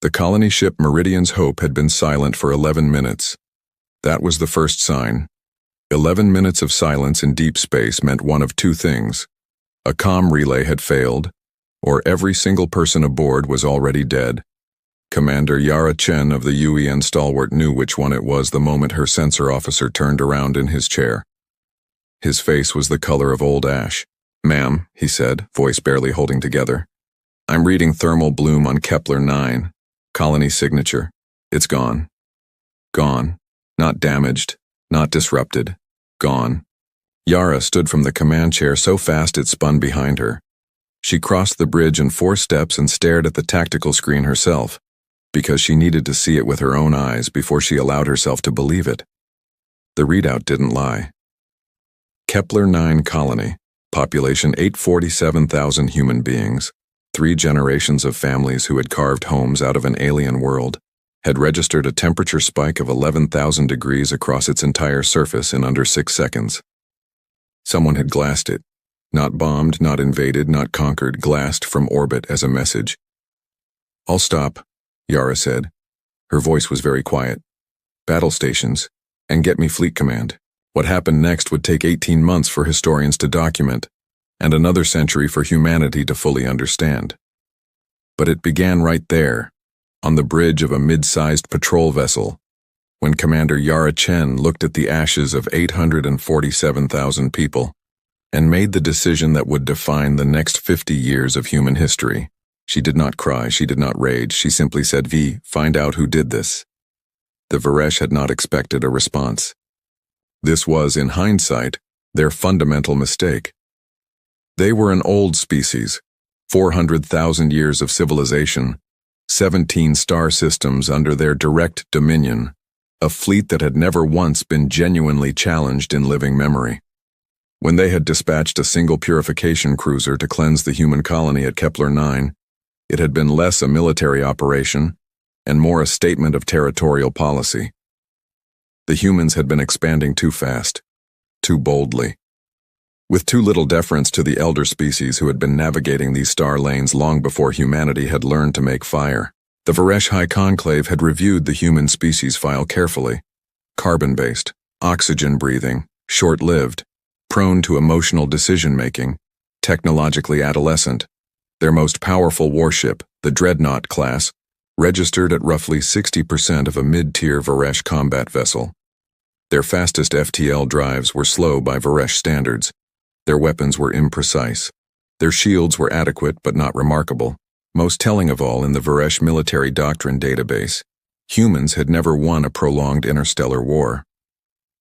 The colony ship Meridian's Hope had been silent for 11 minutes. That was the first sign. 11 minutes of silence in deep space meant one of two things. A comm relay had failed, or every single person aboard was already dead. Commander Yara Chen of the UEN stalwart knew which one it was the moment her sensor officer turned around in his chair. His face was the color of old ash. "Ma'am," he said, voice barely holding together. "I'm reading thermal bloom on Kepler 9. Colony signature. It's gone. Gone. Not damaged. Not disrupted. Gone." Yara stood from the command chair so fast it spun behind her. She crossed the bridge in 4 steps and stared at the tactical screen herself, because she needed to see it with her own eyes before she allowed herself to believe it. The readout didn't lie. Kepler 9 colony, population 847,000 human beings, 3 generations of families who had carved homes out of an alien world, had registered a temperature spike of 11,000 degrees across its entire surface in under 6 seconds. Someone had glassed it. Not bombed, not invaded, not conquered, glassed from orbit as a message. "I'll stop," Yara said. Her voice was very quiet. "Battle stations, and get me fleet command." What happened next would take 18 months for historians to document, and another century for humanity to fully understand. But it began right there, on the bridge of a mid-sized patrol vessel, when Commander Yara Chen looked at the ashes of 847,000 people and made the decision that would define the next 50 years of human history. She did not cry, she did not rage, she simply said, "Find out who did this." The Varesh had not expected a response. This was, in hindsight, their fundamental mistake. They were an old species, 400,000 years of civilization, 17 star systems under their direct dominion, a fleet that had never once been genuinely challenged in living memory. When they had dispatched a single purification cruiser to cleanse the human colony at Kepler 9, it had been less a military operation and more a statement of territorial policy. The humans had been expanding too fast, too boldly. With too little deference to the elder species who had been navigating these star lanes long before humanity had learned to make fire. The Varesh High Conclave had reviewed the human species file carefully. Carbon-based, oxygen-breathing, short-lived, prone to emotional decision-making, technologically adolescent. Their most powerful warship, the Dreadnought class, registered at roughly 60% of a mid-tier Varesh combat vessel. Their fastest FTL drives were slow by Varesh standards. Their weapons were imprecise. Their shields were adequate but not remarkable. Most telling of all in the Varesh military doctrine database, humans had never won a prolonged interstellar war.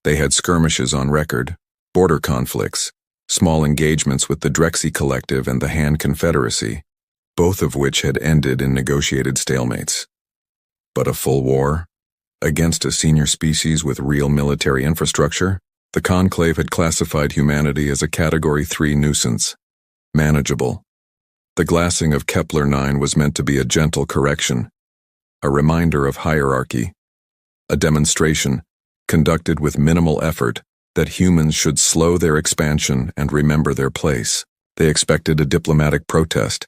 They had skirmishes on record, border conflicts, small engagements with the Drexy Collective and the Han Confederacy, both of which had ended in negotiated stalemates. But a full war? Against a senior species with real military infrastructure? The Conclave had classified humanity as a Category 3 nuisance. Manageable. The glassing of Kepler 9 was meant to be a gentle correction, a reminder of hierarchy, a demonstration, conducted with minimal effort, that humans should slow their expansion and remember their place. They expected a diplomatic protest,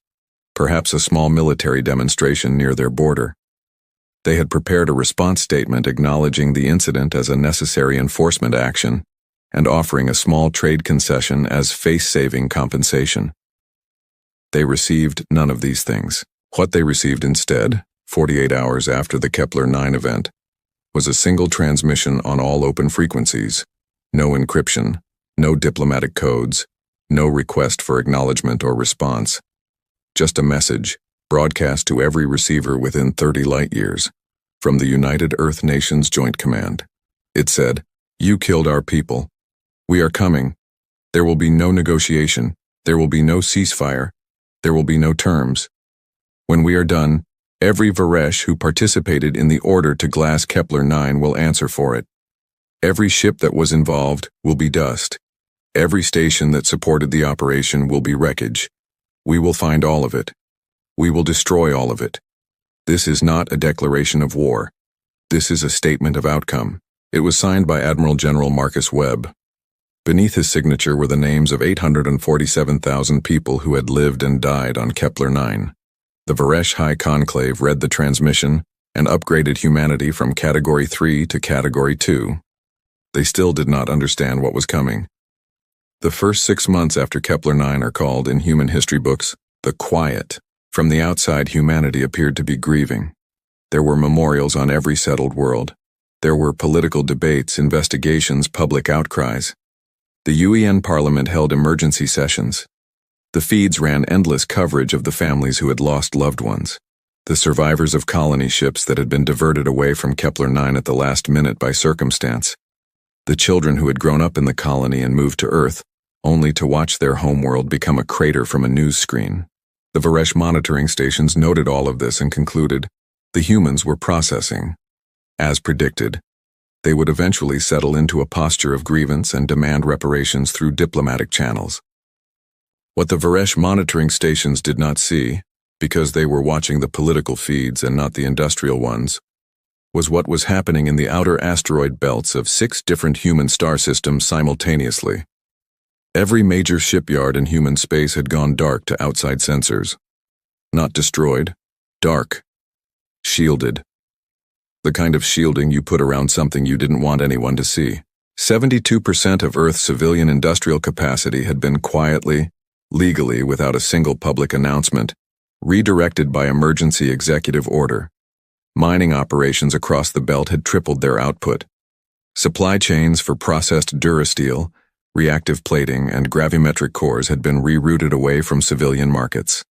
perhaps a small military demonstration near their border. They had prepared a response statement acknowledging the incident as a necessary enforcement action and offering a small trade concession as face-saving compensation. They received none of these things. What they received instead, 48 hours after the Kepler 9 event, was a single transmission on all open frequencies. No encryption, no diplomatic codes, no request for acknowledgement or response. Just a message, broadcast to every receiver within 30 light-years, from the United Earth Nations Joint Command. It said, "You killed our people. We are coming. There will be no negotiation. There will be no ceasefire. There will be no terms. When we are done, every Varesh who participated in the order to glass Kepler 9 will answer for it. Every ship that was involved will be dust. Every station that supported the operation will be wreckage. We will find all of it. We will destroy all of it. This is not a declaration of war. This is a statement of outcome." It was signed by Admiral General Marcus Webb. Beneath his signature were the names of 847,000 people who had lived and died on Kepler 9. The Varesh High Conclave read the transmission and upgraded humanity from Category 3 to Category 2. They still did not understand what was coming. The first 6 months after Kepler-9 are called in human history books the quiet. From the outside, humanity appeared to be grieving. There were memorials on every settled world. There were political debates, investigations, public outcries. The UN Parliament held emergency sessions. The feeds ran endless coverage of the families who had lost loved ones, the survivors of colony ships that had been diverted away from Kepler-9 at the last minute by circumstance, the children who had grown up in the colony and moved to Earth, only to watch their homeworld become a crater from a news screen. The Varesh monitoring stations noted all of this and concluded the humans were processing. As predicted, they would eventually settle into a posture of grievance and demand reparations through diplomatic channels. What the Varesh monitoring stations did not see, because they were watching the political feeds and not the industrial ones, was what was happening in the outer asteroid belts of 6 different human star systems simultaneously. Every major shipyard in human space had gone dark to outside sensors. Not destroyed, dark. Shielded. The kind of shielding you put around something you didn't want anyone to see. 72% of Earth's civilian industrial capacity had been quietly, legally, without a single public announcement, redirected by emergency executive order. Mining operations across the belt had tripled their output. Supply chains for processed durasteel, reactive plating, and gravimetric cores had been rerouted away from civilian markets.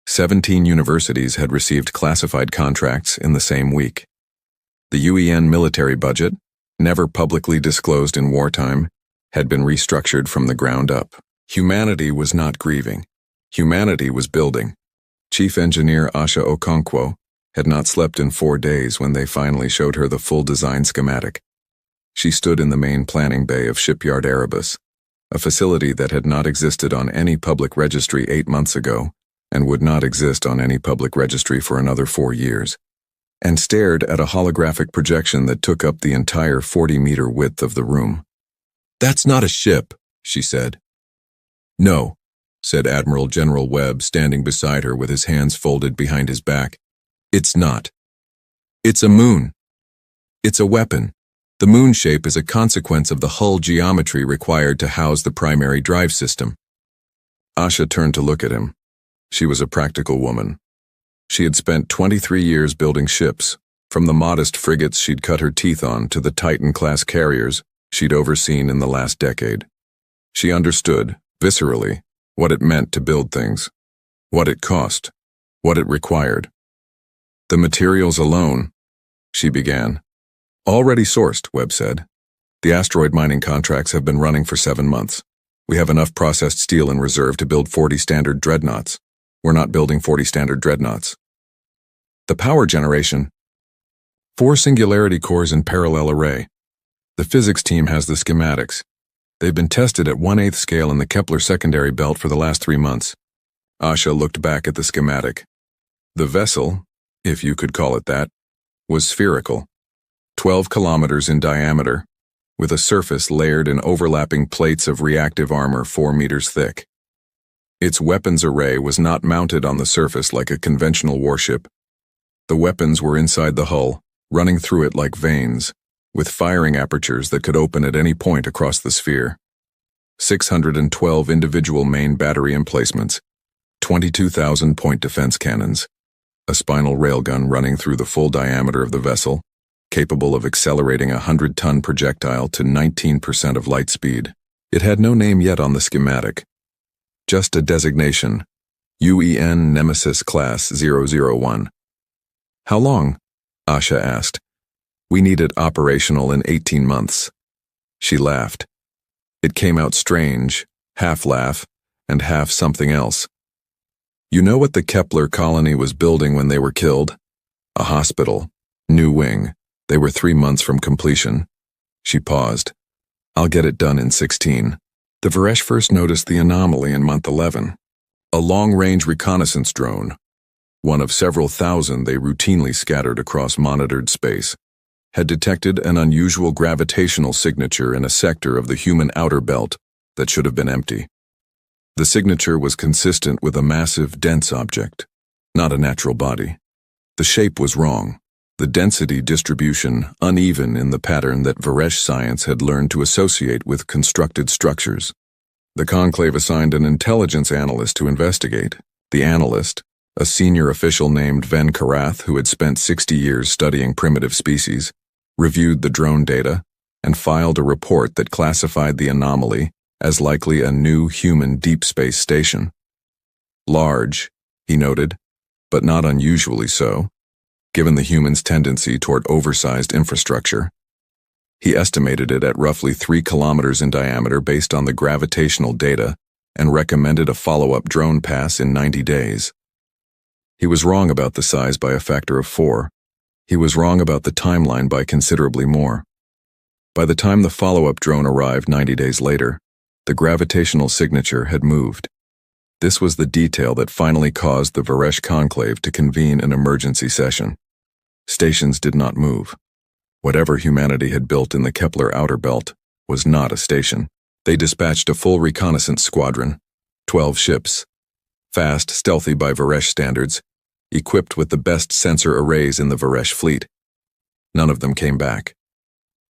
17 universities had received classified contracts in the same week. The UN military budget, never publicly disclosed in wartime, had been restructured from the ground up. Humanity was not grieving. Humanity was building. Chief Engineer Asha Okonkwo had not slept in 4 days when they finally showed her the full design schematic. She stood in the main planning bay of Shipyard Erebus, a facility that had not existed on any public registry 8 months ago and would not exist on any public registry for another 4 years, and stared at a holographic projection that took up the entire 40-meter width of the room. "That's not a ship," she said. "No," said Admiral General Webb, standing beside her with his hands folded behind his back. "It's not. It's a moon. It's a weapon. The moon shape is a consequence of the hull geometry required to house the primary drive system." Asha turned to look at him. She was a practical woman. She had spent 23 years building ships, from the modest frigates she'd cut her teeth on to the Titan-class carriers she'd overseen in the last decade. She understood, viscerally, what it meant to build things, what it cost, what it required. "The materials alone," she began. "Already sourced," Webb said. "The asteroid mining contracts have been running for 7 months. We have enough processed steel in reserve to build 40 standard dreadnoughts. We're not building 40 standard dreadnoughts. The power generation, 4 singularity cores in parallel array. The physics team has the schematics. They've been tested at 1/8 scale in the Kepler secondary belt for the last 3 months. Asha looked back at the schematic. The vessel, if you could call it that, was spherical, 12 kilometers in diameter, with a surface layered in overlapping plates of reactive armor 4 meters thick. Its weapons array was not mounted on the surface like a conventional warship. The weapons were inside the hull, running through it like veins, with firing apertures that could open at any point across the sphere. 612 individual main battery emplacements, 22,000 point defense cannons, a spinal railgun running through the full diameter of the vessel, capable of accelerating a 100-ton projectile to 19% of light speed. It had no name yet on the schematic, just a designation, UEN Nemesis Class 001. "How long?" Asha asked. "We need it operational in 18 months. She laughed. It came out strange, half laugh, and half something else. "You know what the Kepler colony was building when they were killed? A hospital, new wing. They were 3 months from completion." She paused. "I'll get it done in 16. The Varesh first noticed the anomaly in month 11. A long-range reconnaissance drone, one of several thousand they routinely scattered across monitored space, had detected an unusual gravitational signature in a sector of the human outer belt that should have been empty. The signature was consistent with a massive, dense object, not a natural body. The shape was wrong. The density distribution uneven in the pattern that Varesh science had learned to associate with constructed structures. The conclave assigned an intelligence analyst to investigate. The analyst, a senior official named Ven Karath who had spent 60 years studying primitive species, reviewed the drone data and filed a report that classified the anomaly as likely a new human deep space station. Large, he noted, but not unusually so, given the humans' tendency toward oversized infrastructure. He estimated it at roughly 3 kilometers in diameter based on the gravitational data and recommended a follow-up drone pass in 90 days. He was wrong about the size by a factor of 4. He was wrong about the timeline by considerably more. By the time the follow-up drone arrived 90 days later, the gravitational signature had moved. This was the detail that finally caused the Varesh conclave to convene an emergency session. Stations did not move. Whatever humanity had built in the Kepler outer belt was not a station. They dispatched a full reconnaissance squadron, 12 ships, fast, stealthy by Varesh standards, equipped with the best sensor arrays in the Varesh fleet. None of them came back.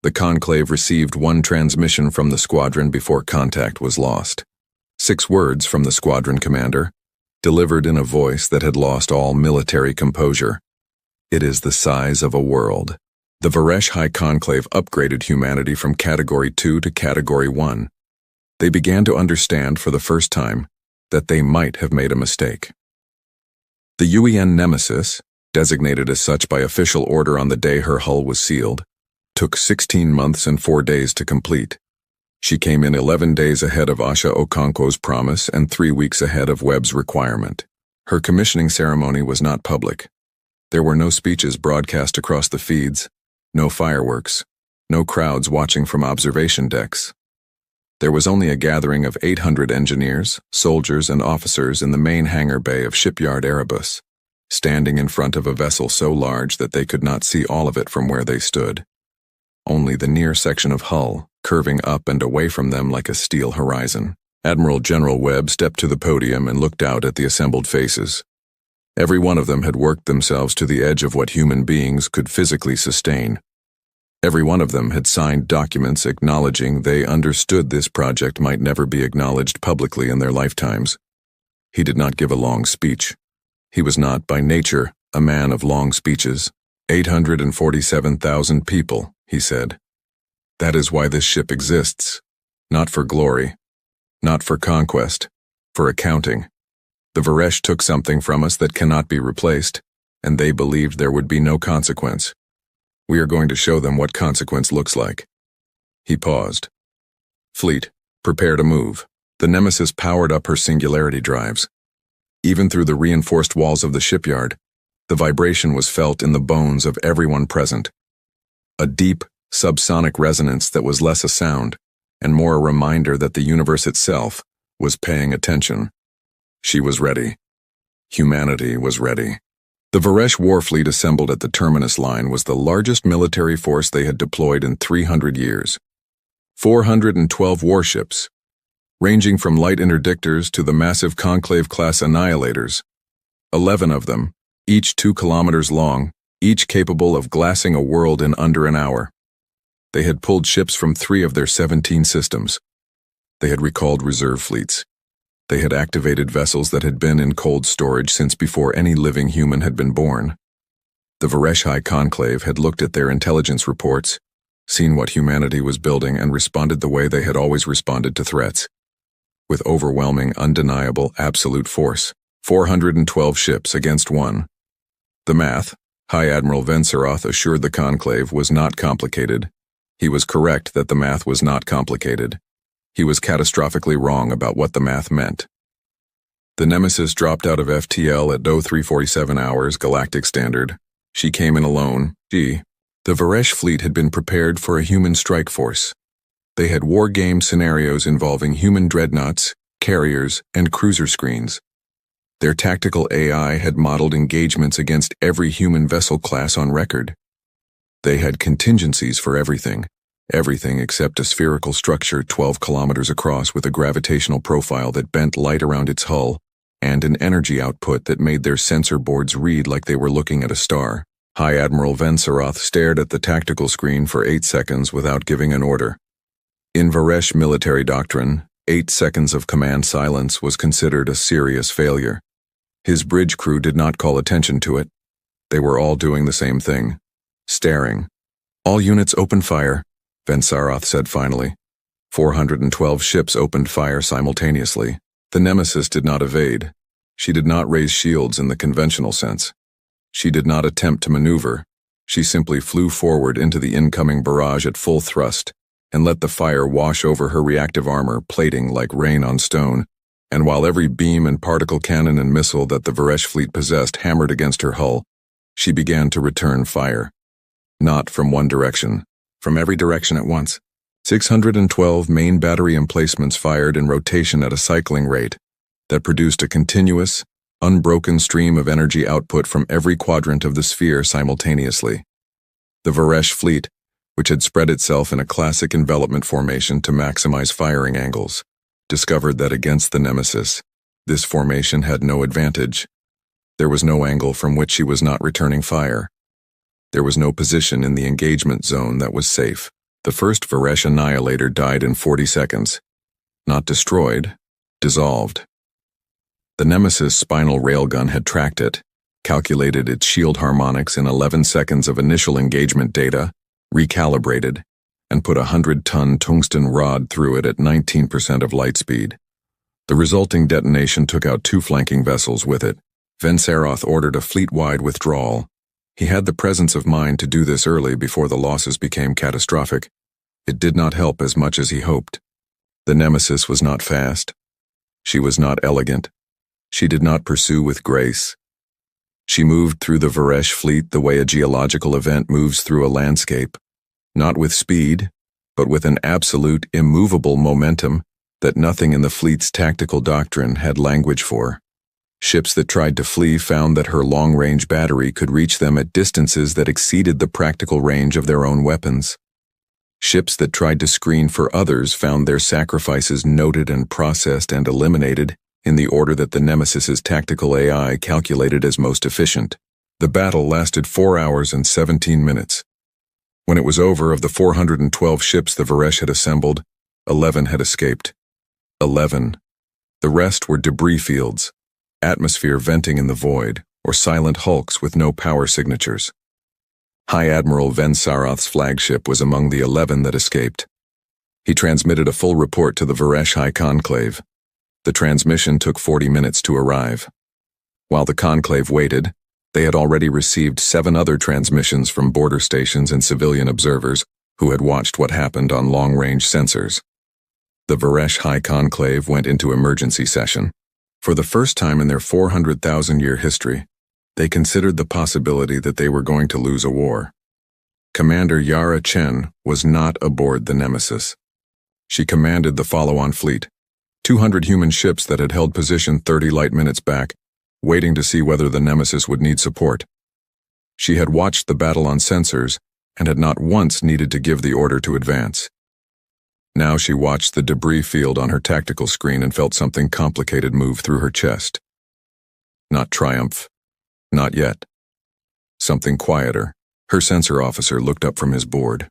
The conclave received one transmission from the squadron before contact was lost. 6 words from the squadron commander, delivered in a voice that had lost all military composure. It is the size of a world. The Varesh High Conclave upgraded humanity from Category 2 to Category 1. They began to understand for the first time that they might have made a mistake. The UEN Nemesis, designated as such by official order on the day her hull was sealed, took 16 months and 4 days to complete. She came in 11 days ahead of Asha Okonkwo's promise and 3 weeks ahead of Webb's requirement. Her commissioning ceremony was not public. There were no speeches broadcast across the feeds, no fireworks, no crowds watching from observation decks. There was only a gathering of 800 engineers, soldiers, and officers in the main hangar bay of Shipyard Erebus, standing in front of a vessel so large that they could not see all of it from where they stood. Only the near section of hull, curving up and away from them like a steel horizon. Admiral General Webb stepped to the podium and looked out at the assembled faces. Every one of them had worked themselves to the edge of what human beings could physically sustain. Every one of them had signed documents acknowledging they understood this project might never be acknowledged publicly in their lifetimes. He did not give a long speech. He was not, by nature, a man of long speeches. 847,000 people, he said. That is why this ship exists. Not for glory. Not for conquest. For accounting. The Varesh took something from us that cannot be replaced, and they believed there would be no consequence. We are going to show them what consequence looks like. He paused. Fleet, prepare to move. The Nemesis powered up her singularity drives. Even through the reinforced walls of the shipyard, the vibration was felt in the bones of everyone present. A deep, subsonic resonance that was less a sound, and more a reminder that the universe itself was paying attention. She was ready. Humanity was ready. The Varesh war fleet assembled at the terminus line was the largest military force they had deployed in 300 years. 412 warships, ranging from light interdictors to the massive Conclave-class annihilators. 11 of them, each 2 kilometers long, each capable of glassing a world in under an hour. They had pulled ships from 3 of their 17 systems. They had recalled reserve fleets. They had activated vessels that had been in cold storage since before any living human had been born. The Varesh High Conclave had looked at their intelligence reports, seen what humanity was building, and responded the way they had always responded to threats. With overwhelming, undeniable, absolute force. 412 ships against 1. The math, High Admiral Venseroth assured the conclave, was not complicated. He was correct that the math was not complicated. He was catastrophically wrong about what the math meant. The Nemesis dropped out of FTL at 0347 hours Galactic Standard. She came in alone. The Varesh fleet had been prepared for a human strike force. They had war game scenarios involving human dreadnoughts, carriers, and cruiser screens. Their tactical AI had modeled engagements against every human vessel class on record. They had contingencies for everything. Everything except a spherical structure 12 kilometers across with a gravitational profile that bent light around its hull, and an energy output that made their sensor boards read like they were looking at a star. High Admiral Vensaroth stared at the tactical screen for 8 seconds without giving an order. In Varesh military doctrine, 8 seconds of command silence was considered a serious failure. His bridge crew did not call attention to it. They were all doing the same thing, staring. "All units open fire," Vensaroth said finally. 412 ships opened fire simultaneously. The Nemesis did not evade. She did not raise shields in the conventional sense. She did not attempt to maneuver. She simply flew forward into the incoming barrage at full thrust and let the fire wash over her reactive armor, plating like rain on stone. And while every beam and particle cannon and missile that the Varesh fleet possessed hammered against her hull, she began to return fire. Not from one direction, from every direction at once. 612 main battery emplacements fired in rotation at a cycling rate that produced a continuous, unbroken stream of energy output from every quadrant of the sphere simultaneously. The Varesh fleet, which had spread itself in a classic envelopment formation to maximize firing angles, discovered that against the Nemesis, this formation had no advantage. There was no angle from which she was not returning fire. There was no position in the engagement zone that was safe. The first Varesh Annihilator died in 40 seconds. Not destroyed, dissolved. The Nemesis spinal railgun had tracked it, calculated its shield harmonics in 11 seconds of initial engagement data, recalibrated, and put a 100-ton tungsten rod through it at 19% of light speed. The resulting detonation took out 2 flanking vessels with it. Vensaroth ordered a fleet-wide withdrawal. He had the presence of mind to do this early before the losses became catastrophic. It did not help as much as he hoped. The Nemesis was not fast. She was not elegant. She did not pursue with grace. She moved through the Varesh fleet the way a geological event moves through a landscape, not with speed, but with an absolute, immovable momentum that nothing in the fleet's tactical doctrine had language for. Ships that tried to flee found that her long-range battery could reach them at distances that exceeded the practical range of their own weapons. Ships that tried to screen for others found their sacrifices noted and processed and eliminated in the order that the Nemesis's tactical AI calculated as most efficient. The battle lasted 4 hours and 17 minutes. When it was over, of the 412 ships the Varesh had assembled, 11 had escaped. 11. The rest were debris fields, atmosphere venting in the void, or silent hulks with no power signatures. High Admiral Vensaroth's flagship was among the 11 that escaped. He transmitted a full report to the Varesh High Conclave. The transmission took 40 minutes to arrive. While the conclave waited, they had already received 7 other transmissions from border stations and civilian observers who had watched what happened on long-range sensors. The Varesh High Conclave went into emergency session. For the first time in their 400,000-year history, they considered the possibility that they were going to lose a war. Commander Yara Chen was not aboard the Nemesis. She commanded the follow-on fleet, 200 human ships that had held position 30 light minutes back, waiting to see whether the Nemesis would need support. She had watched the battle on sensors and had not once needed to give the order to advance. Now she watched the debris field on her tactical screen and felt something complicated move through her chest. Not triumph. Not yet. Something quieter. Her sensor officer looked up from his board.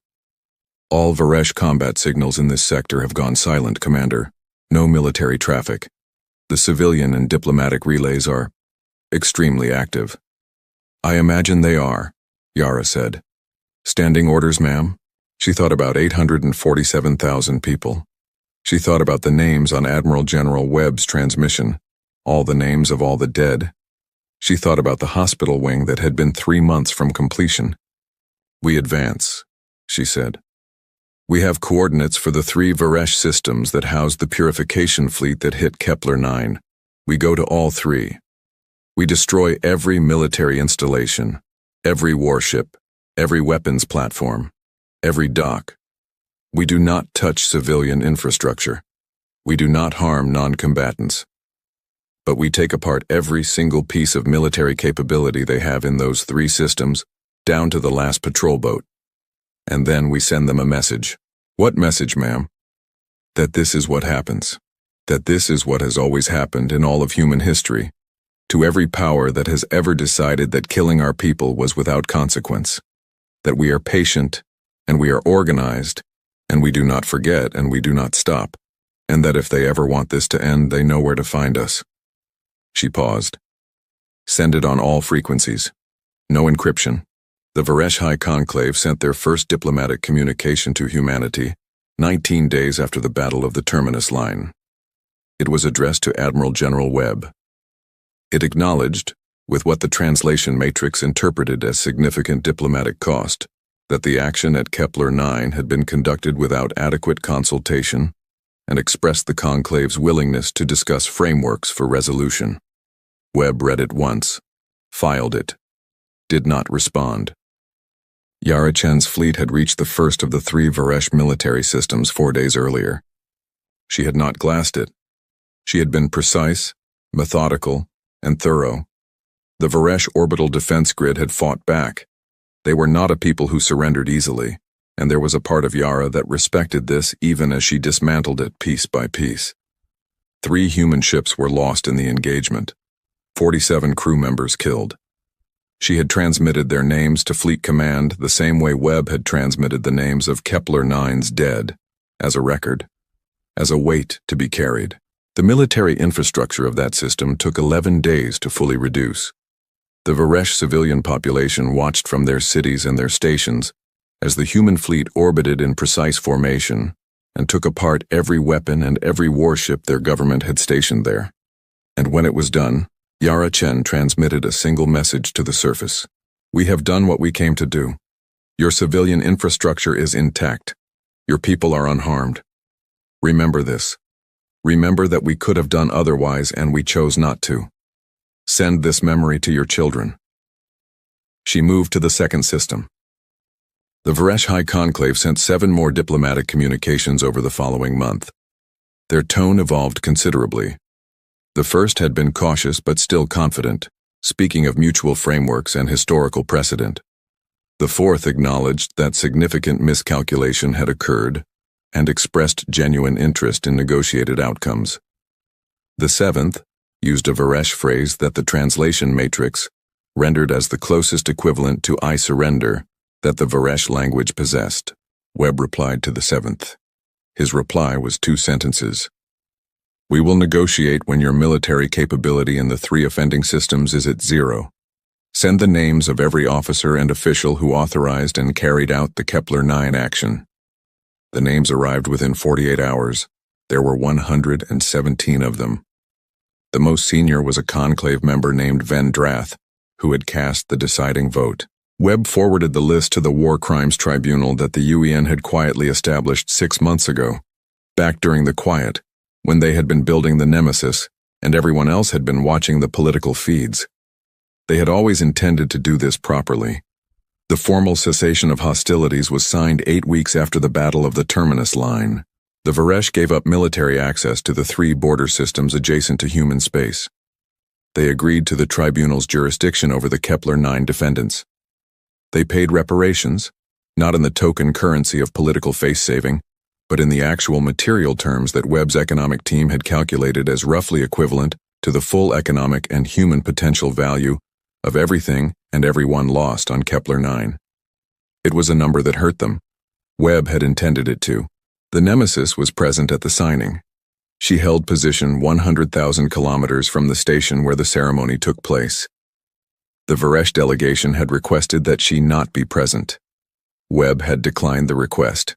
"All Varesh combat signals in this sector have gone silent, Commander. No military traffic. The civilian and diplomatic relays are extremely active." "I imagine they are," Yara said. "Standing orders, ma'am?" She thought about 847,000 people. She thought about the names on Admiral General Webb's transmission, all the names of all the dead. She thought about the hospital wing that had been 3 months from completion. "We advance," she said. "We have coordinates for the 3 Varesh systems that housed the purification fleet that hit Kepler 9. We go to all 3. We destroy every military installation, every warship, every weapons platform, every dock. We do not touch civilian infrastructure. We do not harm non-combatants. But we take apart every single piece of military capability they have in those 3 systems, down to the last patrol boat. And then we send them a message." "What message, ma'am?" "That this is what happens. That this is what has always happened in all of human history, to every power that has ever decided that killing our people was without consequence. That we are patient, and we are organized, and we do not forget and we do not stop, and that if they ever want this to end, they know where to find us. She paused. Send it on all frequencies. No encryption. The Varesh High Conclave sent their first diplomatic communication to humanity 19 days after the Battle of the Terminus Line. It was addressed to Admiral General Webb. It acknowledged, with what the translation matrix interpreted as significant diplomatic cost, that the action at Kepler 9 had been conducted without adequate consultation and expressed the conclave's willingness to discuss frameworks for resolution. Webb read it once, filed it, did not respond. Yara Chen's fleet had reached the first of the 3 Varesh military systems 4 days earlier. She had not glassed it. She had been precise, methodical, and thorough. The Varesh orbital defense grid had fought back. They were not a people who surrendered easily, and there was a part of Yara that respected this even as she dismantled it piece by piece. 3 human ships were lost in the engagement, 47 crew members killed. She had transmitted their names to Fleet Command the same way Webb had transmitted the names of Kepler 9's dead, as a record, as a weight to be carried. The military infrastructure of that system took 11 days to fully reduce. The Varesh civilian population watched from their cities and their stations as the human fleet orbited in precise formation and took apart every weapon and every warship their government had stationed there. And when it was done, Yara Chen transmitted a single message to the surface. We have done what we came to do. Your civilian infrastructure is intact. Your people are unharmed. Remember this. Remember that we could have done otherwise and we chose not to. Send this memory to your children. She moved to the second system. The Varesh High Conclave sent 7 more diplomatic communications over the following month. Their tone evolved considerably. The first had been cautious but still confident, speaking of mutual frameworks and historical precedent. The fourth acknowledged that significant miscalculation had occurred and expressed genuine interest in negotiated outcomes. The seventh used a Varesh phrase that the translation matrix rendered as the closest equivalent to "I surrender" that the Varesh language possessed. Webb replied to the seventh. His reply was 2 sentences. We will negotiate when your military capability in the 3 offending systems is at 0. Send the names of every officer and official who authorized and carried out the Kepler 9 action. The names arrived within 48 hours. There were 117 of them. The most senior was a conclave member named Vendrath, who had cast the deciding vote. Webb forwarded the list to the War Crimes Tribunal that the UN had quietly established 6 months ago, back during the quiet, when they had been building the Nemesis and everyone else had been watching the political feeds. They had always intended to do this properly. The formal cessation of hostilities was signed 8 weeks after the Battle of the Terminus Line. The Varesh gave up military access to the 3 border systems adjacent to human space. They agreed to the tribunal's jurisdiction over the Kepler 9 defendants. They paid reparations, not in the token currency of political face-saving, but in the actual material terms that Webb's economic team had calculated as roughly equivalent to the full economic and human potential value of everything and everyone lost on Kepler 9. It was a number that hurt them. Webb had intended it to. The Nemesis was present at the signing. She held position 100,000 kilometers from the station where the ceremony took place. The Varesh delegation had requested that she not be present. Webb had declined the request.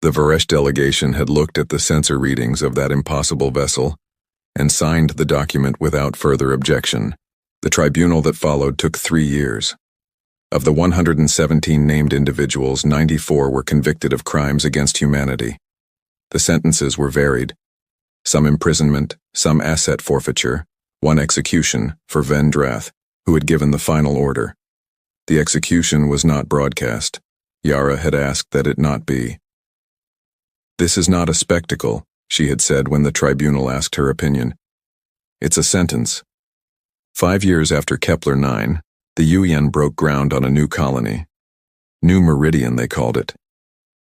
The Varesh delegation had looked at the sensor readings of that impossible vessel and signed the document without further objection. The tribunal that followed took 3 years. Of the 117 named individuals, 94 were convicted of crimes against humanity. The sentences were varied. Some imprisonment, some asset forfeiture, 1 execution for Vendrath, who had given the final order. The execution was not broadcast. Yara had asked that it not be. This is not a spectacle, she had said when the tribunal asked her opinion. It's a sentence. 5 years after Kepler 9, the UN broke ground on a new colony. New Meridian, they called it.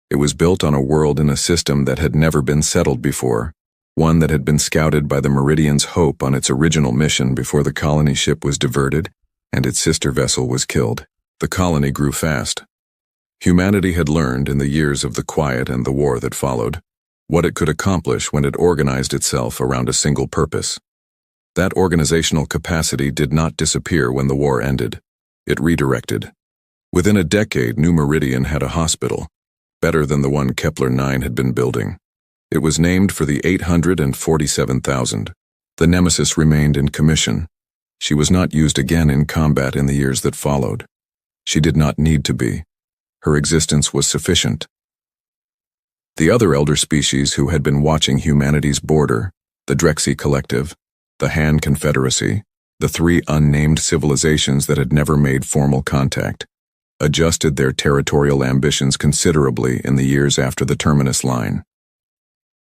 It was built on a world in a system that had never been settled before, one that had been scouted by the Meridian's Hope on its original mission before the colony ship was diverted and its sister vessel was killed. The colony grew fast. Humanity had learned in the years of the quiet and the war that followed what it could accomplish when it organized itself around a single purpose. That organizational capacity did not disappear when the war ended. It redirected. Within a decade, New Meridian had a hospital, better than the one Kepler-9 had been building. It was named for the 847,000. The Nemesis remained in commission. She was not used again in combat in the years that followed. She did not need to be. Her existence was sufficient. The other elder species who had been watching humanity's border, the Drexy Collective, the Han Confederacy, the three unnamed civilizations that had never made formal contact, adjusted their territorial ambitions considerably in the years after the terminus line.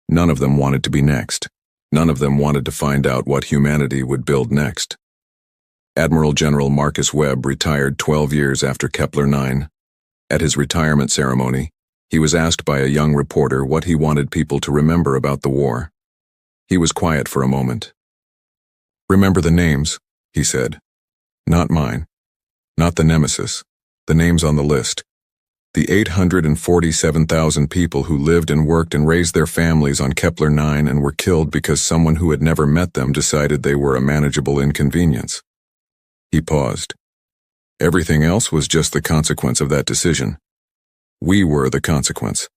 None of them wanted to be next. None of them wanted to find out what humanity would build next. Admiral General Marcus Webb retired 12 years after Kepler-9. At his retirement ceremony, he was asked by a young reporter what he wanted people to remember about the war. He was quiet for a moment. "Remember the names," he said. "Not mine. Not the Nemesis. The names on the list. The 847,000 people who lived and worked and raised their families on Kepler-9 and were killed because someone who had never met them decided they were a manageable inconvenience." He paused. Everything else was just the consequence of that decision. We were the consequence.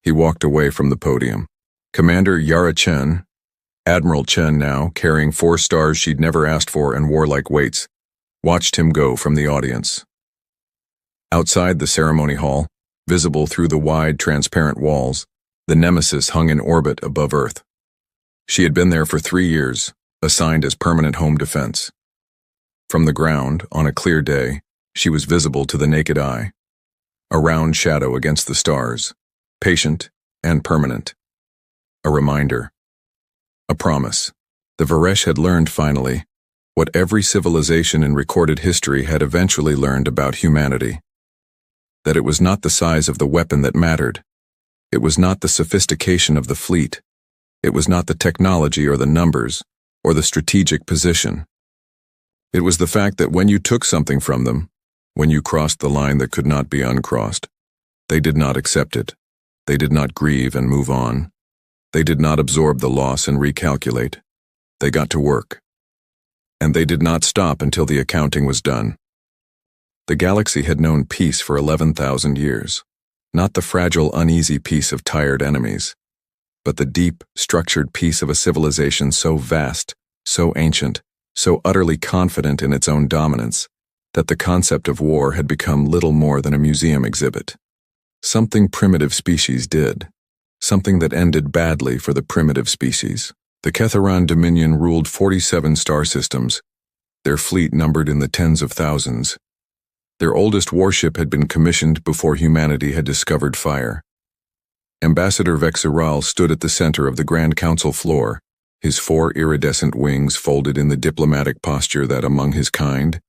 He walked away from the podium. Commander Yara Chen, Admiral Chen now, carrying 4 stars she'd never asked for and wore like weights, watched him go from the audience. Outside the ceremony hall, visible through the wide, transparent walls, the Nemesis hung in orbit above Earth. She had been there for 3 years, assigned as permanent home defense. From the ground, on a clear day, she was visible to the naked eye, a round shadow against the stars, patient and permanent. A reminder. A promise. The Varesh had learned finally what every civilization in recorded history had eventually learned about humanity. That it was not the size of the weapon that mattered. It was not the sophistication of the fleet. It was not the technology or the numbers or the strategic position. It was the fact that when you took something from them, when you crossed the line that could not be uncrossed, they did not accept it. They did not grieve and move on. They did not absorb the loss and recalculate. They got to work. And they did not stop until the accounting was done. The galaxy had known peace for 11,000 years, not the fragile, uneasy peace of tired enemies, but the deep, structured peace of a civilization so vast, so ancient, so utterly confident in its own dominance, that the concept of war had become little more than a museum exhibit. Something primitive species did. Something that ended badly for the primitive species. The Ketheran Dominion ruled 47 star systems, their fleet numbered in the tens of thousands. Their oldest warship had been commissioned before humanity had discovered fire. Ambassador Vexeral stood at the center of the Grand Council floor, his 4 iridescent wings folded in the diplomatic posture that, among his kind,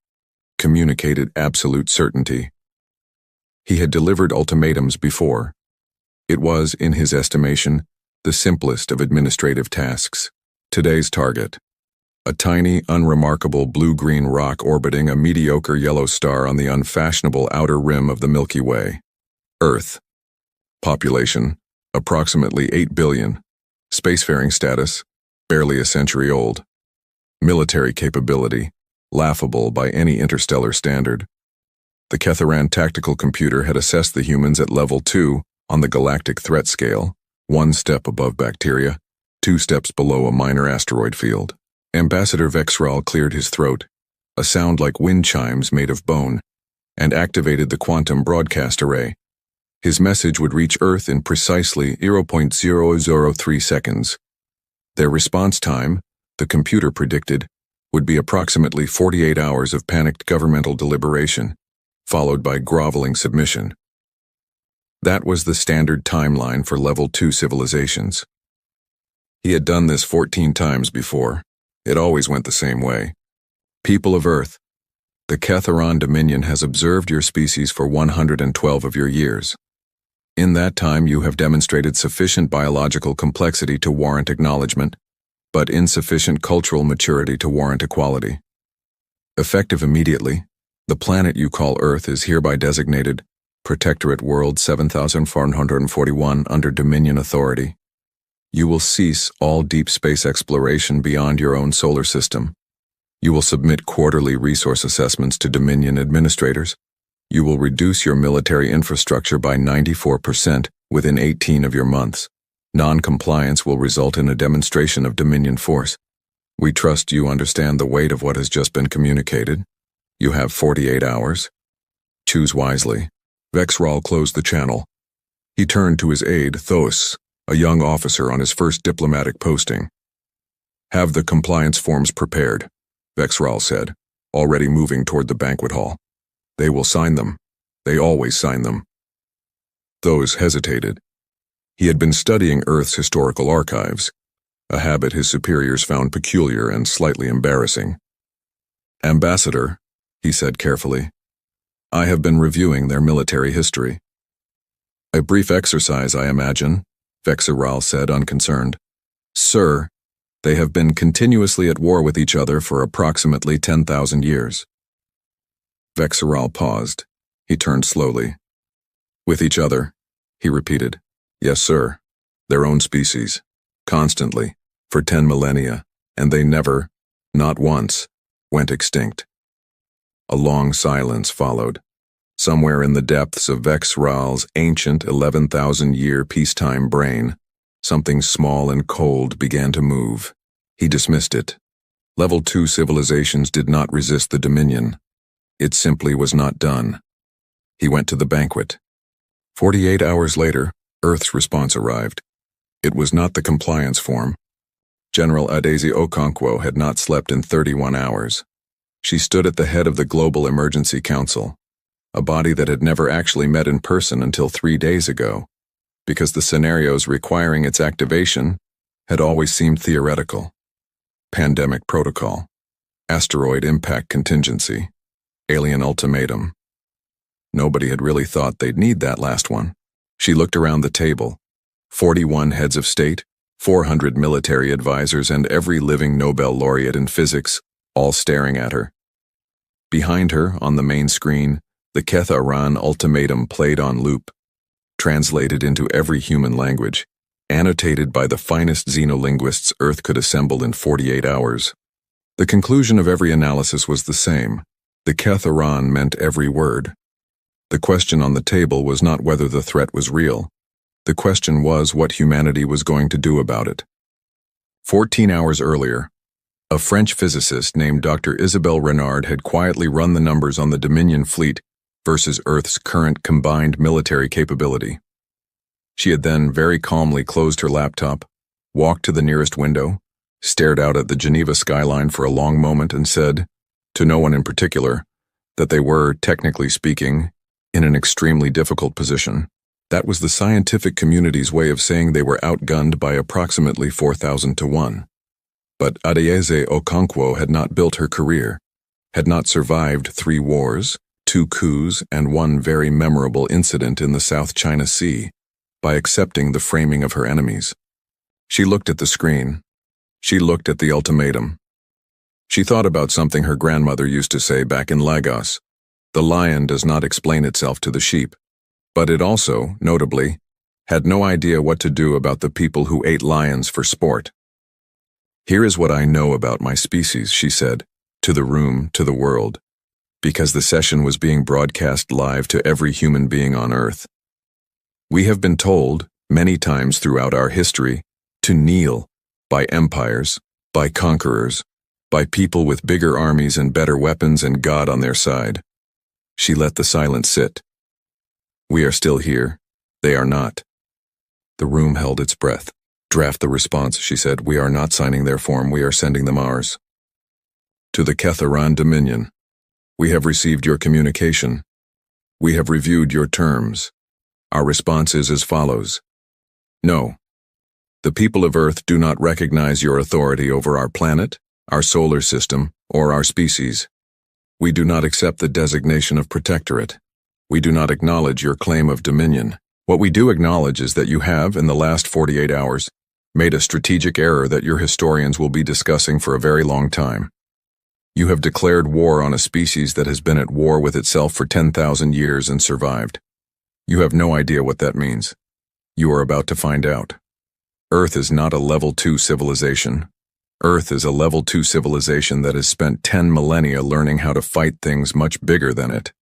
communicated absolute certainty. He had delivered ultimatums before. It was, in his estimation, the simplest of administrative tasks. Today's target. A tiny, unremarkable blue-green rock orbiting a mediocre yellow star on the unfashionable outer rim of the Milky Way. Earth. Population, approximately 8 billion. Spacefaring status, barely a century old. Military capability, laughable by any interstellar standard. The Ketheran tactical computer had assessed the humans at level 2 on the galactic threat scale, 1 step above bacteria, 2 steps below a minor asteroid field. Ambassador Vexeral cleared his throat, a sound like wind chimes made of bone, and activated the quantum broadcast array. His message would reach Earth in precisely 0.003 seconds. Their response time, the computer predicted, would be approximately 48 hours of panicked governmental deliberation, followed by groveling submission. That was the standard timeline for Level 2 civilizations. He had done this 14 times before. It always went the same way. People of Earth, the Ketheran Dominion has observed your species for 112 of your years. In that time you have demonstrated sufficient biological complexity to warrant acknowledgement, but insufficient cultural maturity to warrant equality. Effective immediately, the planet you call Earth is hereby designated Protectorate World 7441 under Dominion authority. You will cease all deep space exploration beyond your own solar system. You will submit quarterly resource assessments to Dominion administrators. You will reduce your military infrastructure by 94% within 18 of your months. Non-compliance will result in a demonstration of Dominion force. We trust you understand the weight of what has just been communicated. You have 48 hours. Choose wisely. Vexral closed the channel. He turned to his aide, Thos, a young officer on his first diplomatic posting. Have the compliance forms prepared, Vexral said, already moving toward the banquet hall. They will sign them. They always sign them. Thos hesitated. He had been studying Earth's historical archives, a habit his superiors found peculiar and slightly embarrassing. Ambassador, he said carefully, I have been reviewing their military history. A brief exercise, I imagine, Vexral said, unconcerned. Sir, they have been continuously at war with each other for approximately 10,000 years. Vexral paused. He turned slowly. With each other, he repeated. Yes, sir. Their own species. Constantly, for 10 millennia, and they never, not once, went extinct. A long silence followed. Somewhere in the depths of Vexral's ancient 11,000-year peacetime brain, something small and cold began to move. He dismissed it. Level 2 civilizations did not resist the Dominion. It simply was not done. He went to the banquet. 48 hours later, Earth's response arrived. It was not the compliance form. General Adaeze Okonkwo had not slept in 31 hours. She stood at the head of the Global Emergency Council, a body that had never actually met in person until 3 days ago, because the scenarios requiring its activation had always seemed theoretical. Pandemic protocol, asteroid impact contingency, alien ultimatum. Nobody had really thought they'd need that last one. She looked around the table. 41 heads of state, 400 military advisors, and every living Nobel laureate in physics, all staring at her. Behind her, on the main screen, the Keth-Aran ultimatum played on loop, translated into every human language, annotated by the finest xenolinguists Earth could assemble in 48 hours. The conclusion of every analysis was the same. The Keth-Aran meant every word. The question on the table was not whether the threat was real. The question was what humanity was going to do about it. 14 hours earlier, a French physicist named Dr. Isabelle Renard had quietly run the numbers on the Dominion fleet versus Earth's current combined military capability. She had then very calmly closed her laptop, walked to the nearest window, stared out at the Geneva skyline for a long moment and said, to no one in particular, that they were, technically speaking, in an extremely difficult position. That was the scientific community's way of saying they were outgunned by approximately 4,000 to 1. But Adaeze Okonkwo had not built her career, had not survived 3 wars, 2 coups, and 1 very memorable incident in the South China Sea by accepting the framing of her enemies. She looked at the screen. She looked at the ultimatum. She thought about something her grandmother used to say back in Lagos. The lion does not explain itself to the sheep. But it also, notably, had no idea what to do about the people who ate lions for sport. Here is what I know about my species, she said, to the room, to the world, because the session was being broadcast live to every human being on Earth. We have been told, many times throughout our history, to kneel by empires, by conquerors, by people with bigger armies and better weapons and God on their side. She let the silence sit. We are still here. They are not. The room held its breath. Draft the response, she said. We are not signing their form. We are sending them ours. To the Keth-Aran Dominion. We have received your communication. We have reviewed your terms. Our response is as follows. No. The people of Earth do not recognize your authority over our planet, our solar system, or our species. We do not accept the designation of protectorate. We do not acknowledge your claim of dominion. What we do acknowledge is that you have, in the last 48 hours, made a strategic error that your historians will be discussing for a very long time. You have declared war on a species that has been at war with itself for 10,000 years and survived. You have no idea what that means. You are about to find out. Earth is not a level 2 civilization. Earth is a level 2 civilization that has spent 10 millennia learning how to fight things much bigger than it.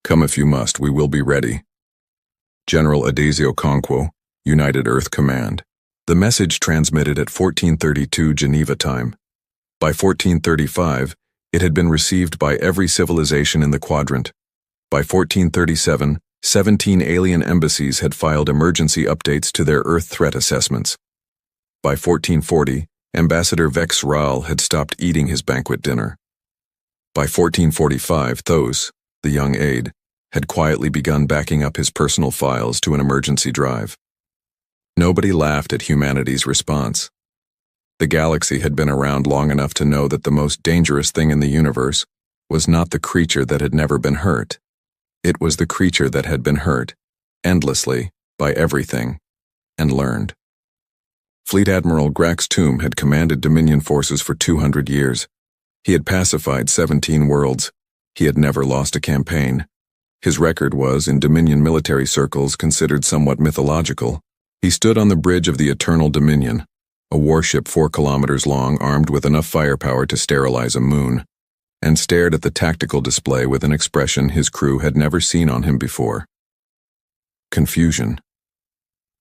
Come if you must, we will be ready. General Adesio Conquo, United Earth Command. The message transmitted at 1432 Geneva time. By 1435, it had been received by every civilization in the quadrant. By 1437, 17 alien embassies had filed emergency updates to their Earth threat assessments. By 1440, Ambassador Vex Raal had stopped eating his banquet dinner. By 1445, Thos, the young aide, had quietly begun backing up his personal files to an emergency drive. Nobody laughed at humanity's response. The galaxy had been around long enough to know that the most dangerous thing in the universe was not the creature that had never been hurt. It was the creature that had been hurt, endlessly, by everything, and learned. Fleet Admiral Grax Toom had commanded Dominion forces for 200 years. He had pacified 17 worlds. He had never lost a campaign. His record was, in Dominion military circles, considered somewhat mythological. He stood on the bridge of the Eternal Dominion, a warship 4 kilometers long armed with enough firepower to sterilize a moon, and stared at the tactical display with an expression his crew had never seen on him before. Confusion.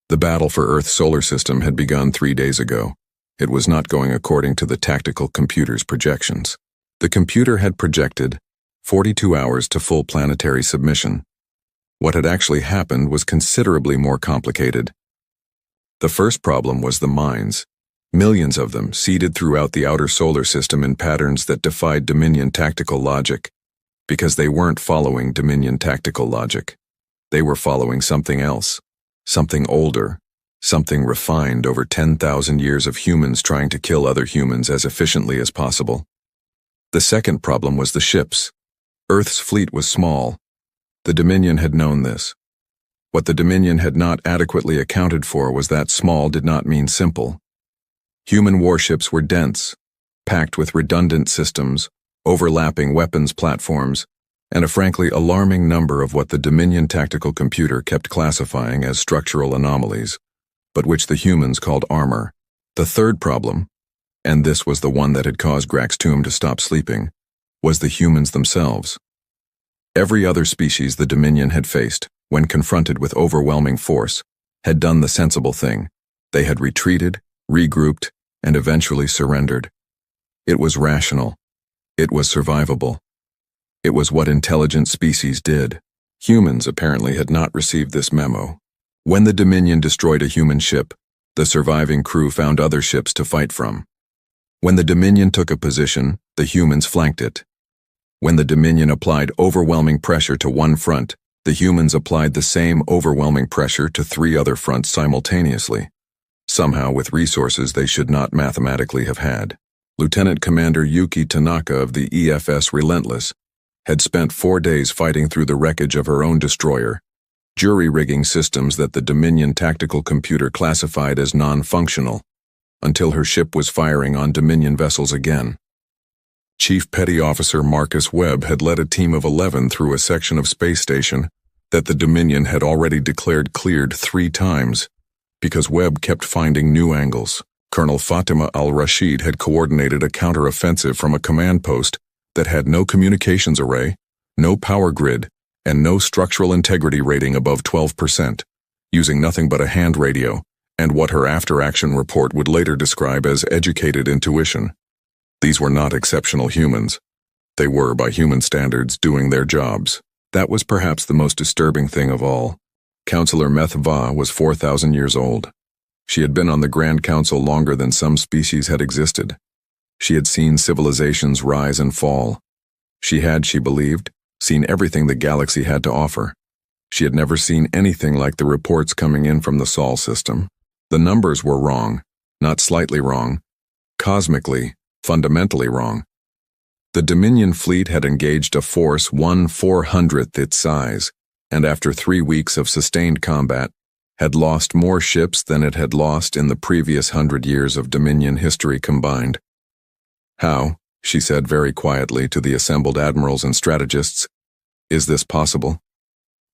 The battle for Earth's solar system had begun 3 days ago. It was not going according to the tactical computer's projections. The computer had projected 42 hours to full planetary submission. What had actually happened was considerably more complicated. The first problem was the mines. Millions of them seeded throughout the outer solar system in patterns that defied Dominion tactical logic, because they weren't following Dominion tactical logic. They were following something else, something older, something refined over 10,000 years of humans trying to kill other humans as efficiently as possible. The second problem was the ships. Earth's fleet was small. The Dominion had known this. What the Dominion had not adequately accounted for was that small did not mean simple. Human warships were dense, packed with redundant systems, overlapping weapons platforms, and a frankly alarming number of what the Dominion tactical computer kept classifying as structural anomalies, but which the humans called armor. The third problem, and this was the one that had caused Grax Toom to stop sleeping, was the humans themselves. Every other species the Dominion had faced, when confronted with overwhelming force, had done the sensible thing. They had retreated, regrouped, and eventually surrendered. It was rational. It was survivable. It was what intelligent species did. Humans apparently had not received this memo. When the Dominion destroyed a human ship, the surviving crew found other ships to fight from. When the Dominion took a position, the humans flanked it. When the Dominion applied overwhelming pressure to one front, the humans applied the same overwhelming pressure to 3 other fronts simultaneously, somehow with resources they should not mathematically have had. Lieutenant Commander Yuki Tanaka of the EFS Relentless had spent 4 days fighting through the wreckage of her own destroyer, jury-rigging systems that the Dominion tactical computer classified as non-functional, until her ship was firing on Dominion vessels again. Chief Petty Officer Marcus Webb had led a team of 11 through a section of space station that the Dominion had already declared cleared 3 times, because Webb kept finding new angles. Colonel Fatima al-Rashid had coordinated a counter-offensive from a command post that had no communications array, no power grid, and no structural integrity rating above 12%, using nothing but a hand radio, and what her after-action report would later describe as educated intuition. These were not exceptional humans. They were, by human standards, doing their jobs. That was perhaps the most disturbing thing of all. Counselor Meth Va was 4,000 years old. She had been on the Grand Council longer than some species had existed. She had seen civilizations rise and fall. She had, she believed, seen everything the galaxy had to offer. She had never seen anything like the reports coming in from the Sol system. The numbers were wrong, not slightly wrong, cosmically, fundamentally wrong. The Dominion fleet had engaged a force 1/400th its size, and after 3 weeks of sustained combat, had lost more ships than it had lost in the previous 100 years of Dominion history combined. "How," she said very quietly to the assembled admirals and strategists, "is this possible?"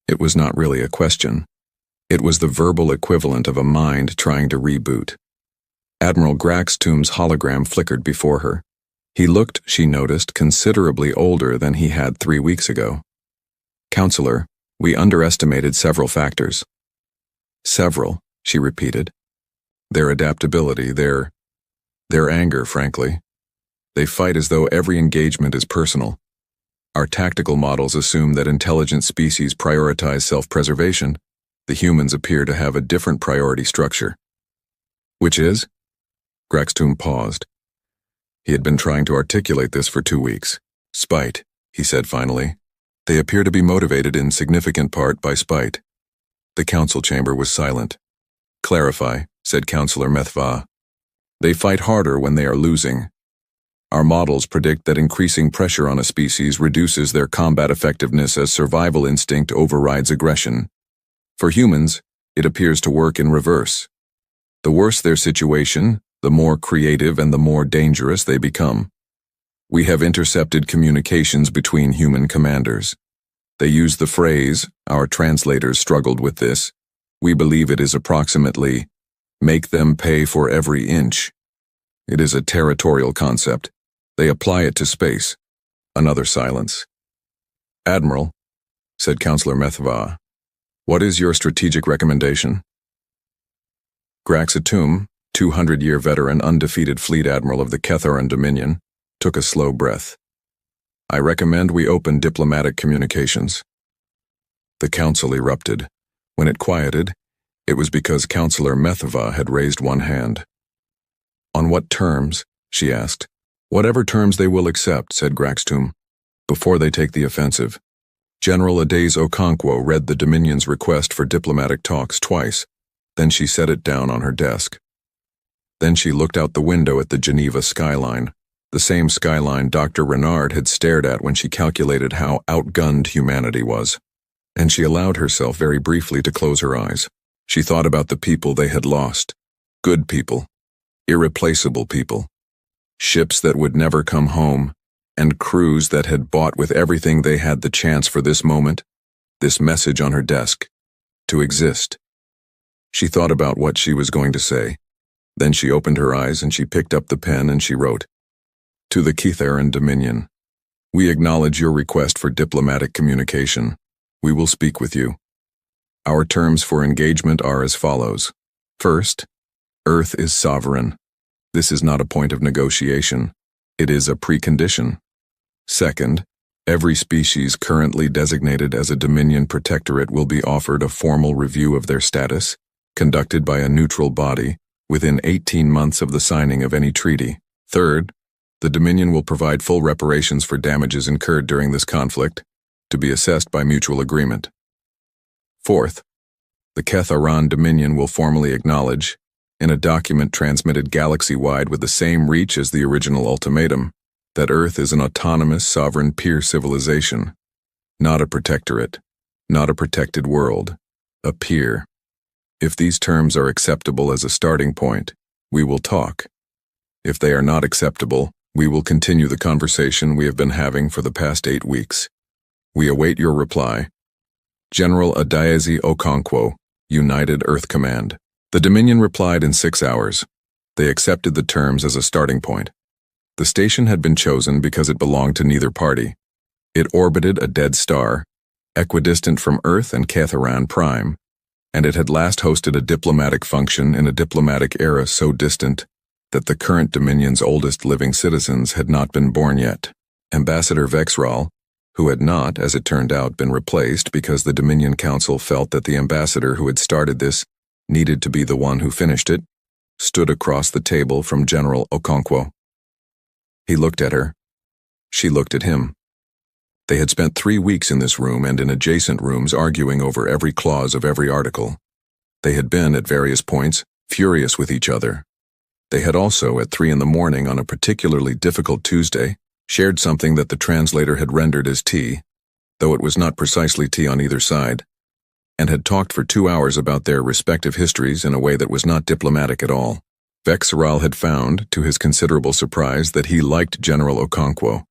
It was not really a question. It was the verbal equivalent of a mind trying to reboot. Admiral Graxtoom's hologram flickered before her. He looked, she noticed, considerably older than he had 3 weeks ago. "Counselor, we underestimated several factors." "Several," she repeated. "Their adaptability, their anger, frankly. They fight as though every engagement is personal. Our tactical models assume that intelligent species prioritize self-preservation. The humans appear to have a different priority structure." "Which is?" Graxtoom paused. He had been trying to articulate this for 2 weeks. "Spite," he said finally. "They appear to be motivated in significant part by spite." The council chamber was silent. "Clarify," said Counselor Methva. "They fight harder when they are losing. Our models predict that increasing pressure on a species reduces their combat effectiveness as survival instinct overrides aggression. For humans, it appears to work in reverse. The worse their situation, the more creative and the more dangerous they become. We have intercepted communications between human commanders. They use the phrase, our translators struggled with this, we believe it is approximately, make them pay for every inch. It is a territorial concept. They apply it to space." Another silence. "Admiral," said Counselor Methva, "what is your strategic recommendation?" Graxtoom, 200-year veteran undefeated fleet admiral of the Ketharan Dominion, took a slow breath. "I recommend we open diplomatic communications." The council erupted. When it quieted, it was because Counselor Methva had raised one hand. "On what terms?" she asked. "Whatever terms they will accept," said Graxtoom, "before they take the offensive." General Adaze Okonkwo read the Dominion's request for diplomatic talks twice, then she set it down on her desk. Then she looked out the window at the Geneva skyline, the same skyline Dr. Renard had stared at when she calculated how outgunned humanity was. And she allowed herself very briefly to close her eyes. She thought about the people they had lost. Good people. Irreplaceable people. Ships that would never come home, and crews that had bought with everything they had the chance for this moment, this message on her desk, to exist. She thought about what she was going to say. Then she opened her eyes and she picked up the pen and she wrote, "To the Ketharan Dominion, we acknowledge your request for diplomatic communication. We will speak with you. Our terms for engagement are as follows. First, Earth is sovereign. This is not a point of negotiation. It is a precondition. Second, every species currently designated as a Dominion protectorate will be offered a formal review of their status, conducted by a neutral body, within 18 months of the signing of any treaty. Third, the Dominion will provide full reparations for damages incurred during this conflict, to be assessed by mutual agreement. Fourth, the Ketharan Dominion will formally acknowledge, in a document transmitted galaxy-wide with the same reach as the original ultimatum, that Earth is an autonomous, sovereign peer civilization, not a protectorate, not a protected world, a peer. If these terms are acceptable as a starting point, we will talk. If they are not acceptable, we will continue the conversation we have been having for the past 8 weeks. We await your reply. General Adaeze Okonkwo, United Earth Command." The Dominion replied in 6 hours. They accepted the terms as a starting point. The station had been chosen because it belonged to neither party. It orbited a dead star, equidistant from Earth and Ketharan Prime, and it had last hosted a diplomatic function in a diplomatic era so distant that the current Dominion's oldest living citizens had not been born yet. Ambassador Vexral, who had not, as it turned out, been replaced because the Dominion Council felt that the ambassador who had started this needed to be the one who finished it, stood across the table from General Okonkwo. He looked at her. She looked at him. They had spent 3 weeks in this room and in adjacent rooms arguing over every clause of every article. They had been, at various points, furious with each other. They had also, at 3 in the morning on a particularly difficult Tuesday, shared something that the translator had rendered as tea, though it was not precisely tea on either side. and had talked for 2 hours about their respective histories in a way that was not diplomatic at all. Vex'ral had found, to his considerable surprise, that he liked General Okonkwo.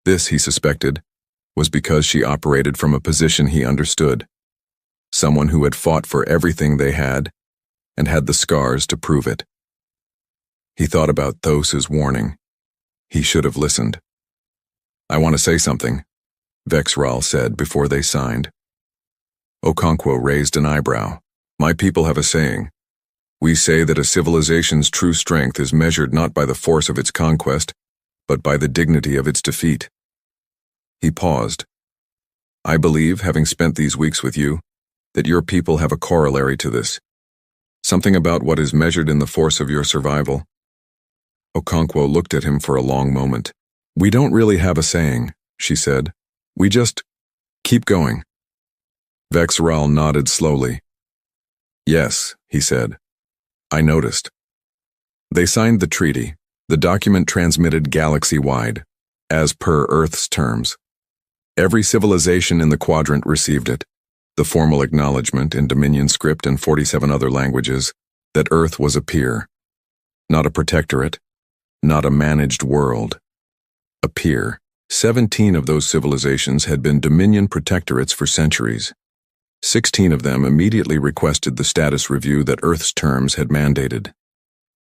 This, he suspected, was because she operated from a position he understood. Someone who had fought for everything they had, and had the scars to prove it. He thought about Thos's warning. He should have listened. "I want to say something," Vex'ral said before they signed. Okonkwo raised an eyebrow. "My people have a saying. We say that a civilization's true strength is measured not by the force of its conquest, but by the dignity of its defeat." He paused. "I believe, having spent these weeks with you, that your people have a corollary to this. Something about what is measured in the force of your survival." Okonkwo looked at him for a long moment. "We don't really have a saying," she said. "We just keep going." Vex'ral nodded slowly. "Yes," he said. "I noticed." They signed the treaty, the document transmitted galaxy-wide, as per Earth's terms. Every civilization in the quadrant received it, the formal acknowledgement in Dominion script and 47 other languages that Earth was a peer. Not a protectorate, not a managed world. A peer. 17 of those civilizations had been Dominion protectorates for centuries. 16 of them immediately requested the status review that Earth's terms had mandated.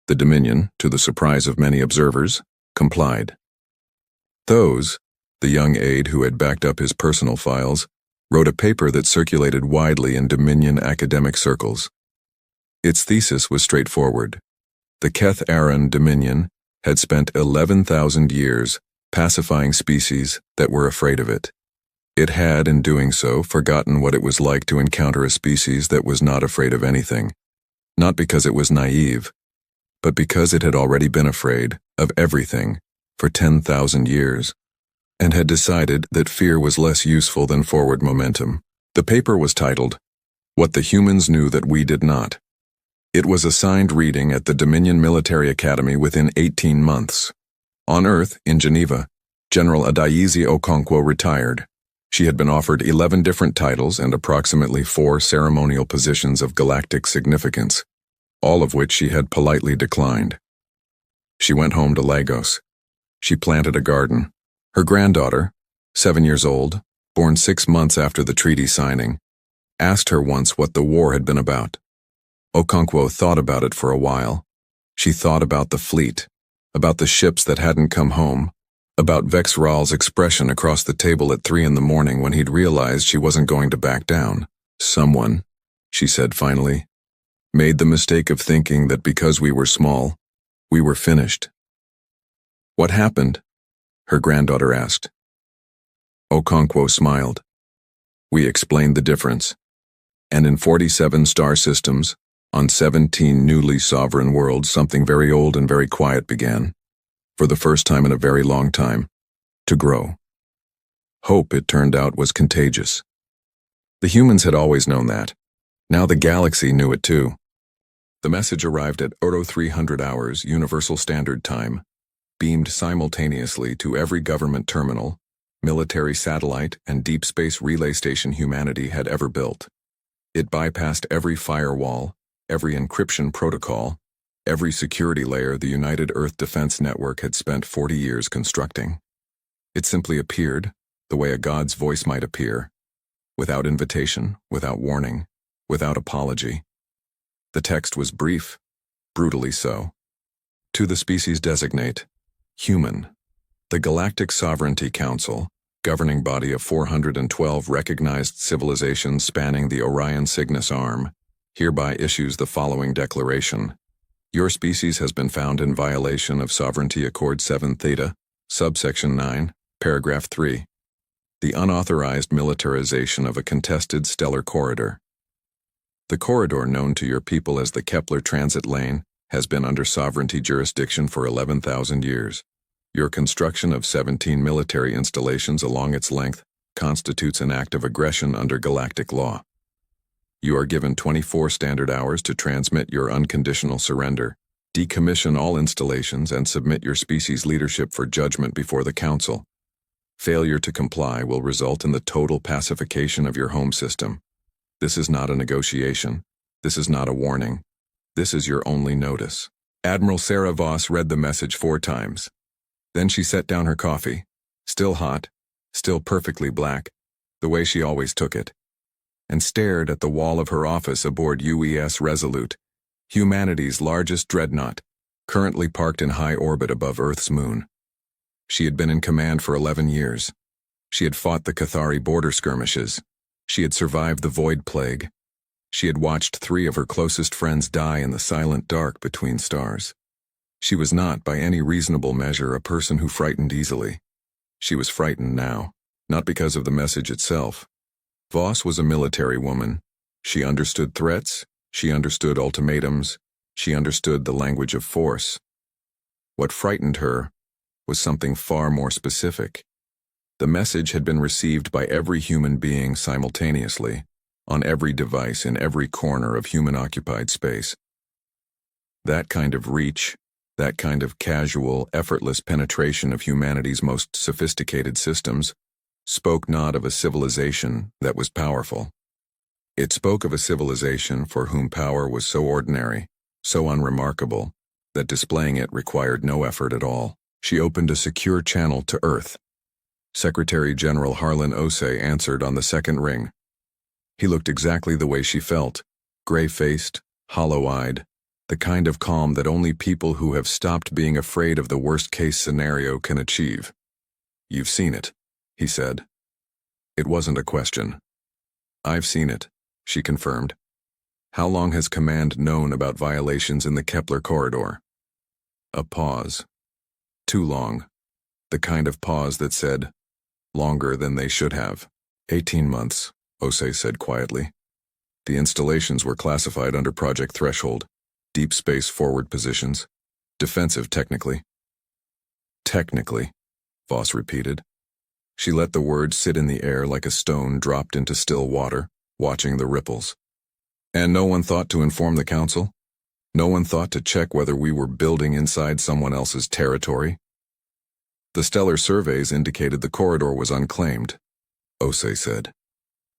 The Dominion, to the surprise of many observers, complied. Those, the young aide who had backed up his personal files, wrote a paper that circulated widely in Dominion academic circles. Its thesis was straightforward. The Keth Aaron Dominion had spent 11,000 years pacifying species that were afraid of it. It had, in doing so, forgotten what it was like to encounter a species that was not afraid of anything, not because it was naive, but because it had already been afraid of everything for 10,000 years, and had decided that fear was less useful than forward momentum. The paper was titled, "What the Humans Knew That We Did Not." It was assigned reading at the Dominion Military Academy within 18 months. On Earth, in Geneva, General Adayizi Okonkwo retired. She had been offered 11 different titles and approximately 4 ceremonial positions of galactic significance, all of which she had politely declined. She went home to Lagos. She planted a garden. Her granddaughter, 7 years old, born 6 months after the treaty signing, asked her once what the war had been about. Okonkwo thought about it for a while. She thought about the fleet, about the ships that hadn't come home, about Vex'ral's expression across the table at 3 in the morning when he'd realized she wasn't going to back down. "Someone," she said finally, "made the mistake of thinking that because we were small, we were finished." "What happened?" her granddaughter asked. Okonkwo smiled. "We explained the difference. And in 47 star systems, on 17 newly sovereign worlds, something very old and very quiet began, for the first time in a very long time, to grow. Hope, it turned out, was contagious. The humans had always known that. Now the galaxy knew it too. The message arrived at 0300 hours Universal Standard Time, beamed simultaneously to every government terminal, military satellite, and deep space relay station humanity had ever built. It bypassed every firewall, every encryption protocol, every security layer the United Earth Defense Network had spent 40 years constructing. It simply appeared, the way a god's voice might appear, without invitation, without warning, without apology. The text was brief, brutally so. To the species designate, human, the Galactic Sovereignty Council, governing body of 412 recognized civilizations spanning the Orion Cygnus arm, hereby issues the following declaration. Your species has been found in violation of Sovereignty Accord 7 Theta, subsection 9, paragraph 3. The unauthorized militarization of a contested stellar corridor. The corridor, known to your people as the Kepler Transit Lane, has been under sovereignty jurisdiction for 11,000 years. Your construction of 17 military installations along its length constitutes an act of aggression under galactic law. You are given 24 standard hours to transmit your unconditional surrender, decommission all installations, and submit your species leadership for judgment before the Council. Failure to comply will result in the total pacification of your home system. This is not a negotiation. This is not a warning. This is your only notice. Admiral Sarah Voss read the message 4 times. Then she set down her coffee, still hot, still perfectly black, the way she always took it, and stared at the wall of her office aboard UES Resolute, humanity's largest dreadnought, currently parked in high orbit above Earth's moon. She had been in command for 11 years. She had fought the Cathari border skirmishes. She had survived the Void Plague. She had watched 3 of her closest friends die in the silent dark between stars. She was not, by any reasonable measure, a person who frightened easily. She was frightened now, not because of the message itself. Voss was a military woman. She understood threats, she understood ultimatums, she understood the language of force. What frightened her was something far more specific. The message had been received by every human being simultaneously, on every device in every corner of human-occupied space. That kind of reach, that kind of casual, effortless penetration of humanity's most sophisticated systems, spoke not of a civilization that was powerful. It spoke of a civilization for whom power was so ordinary, so unremarkable, that displaying it required no effort at all. She opened a secure channel to Earth. Secretary General Harlan Osei answered on the second ring. He looked exactly the way she felt, gray-faced, hollow-eyed, the kind of calm that only people who have stopped being afraid of the worst-case scenario can achieve. "You've seen it," he said. It wasn't a question. "I've seen it," she confirmed. "How long has Command known about violations in the Kepler corridor?" A pause. Too long. The kind of pause that said, longer than they should have. 18 months, Osei said quietly. The installations were classified under Project Threshold, deep space forward positions, defensive technically. Technically, Voss repeated. She let the words sit in the air like a stone dropped into still water, watching the ripples. And no one thought to inform the Council? No one thought to check whether we were building inside someone else's territory? The stellar surveys indicated the corridor was unclaimed, Osei said.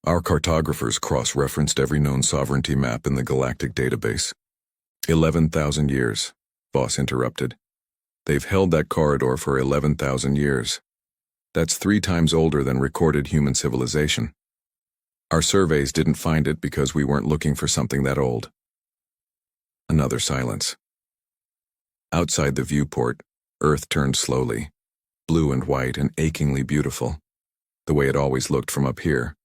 Our cartographers cross-referenced every known sovereignty map in the galactic database. 11,000 years, Voss interrupted. They've held that corridor for 11,000 years. That's 3 times older than recorded human civilization. Our surveys didn't find it because we weren't looking for something that old. Another silence. Outside the viewport, Earth turned slowly, blue and white and achingly beautiful, the way it always looked from up here.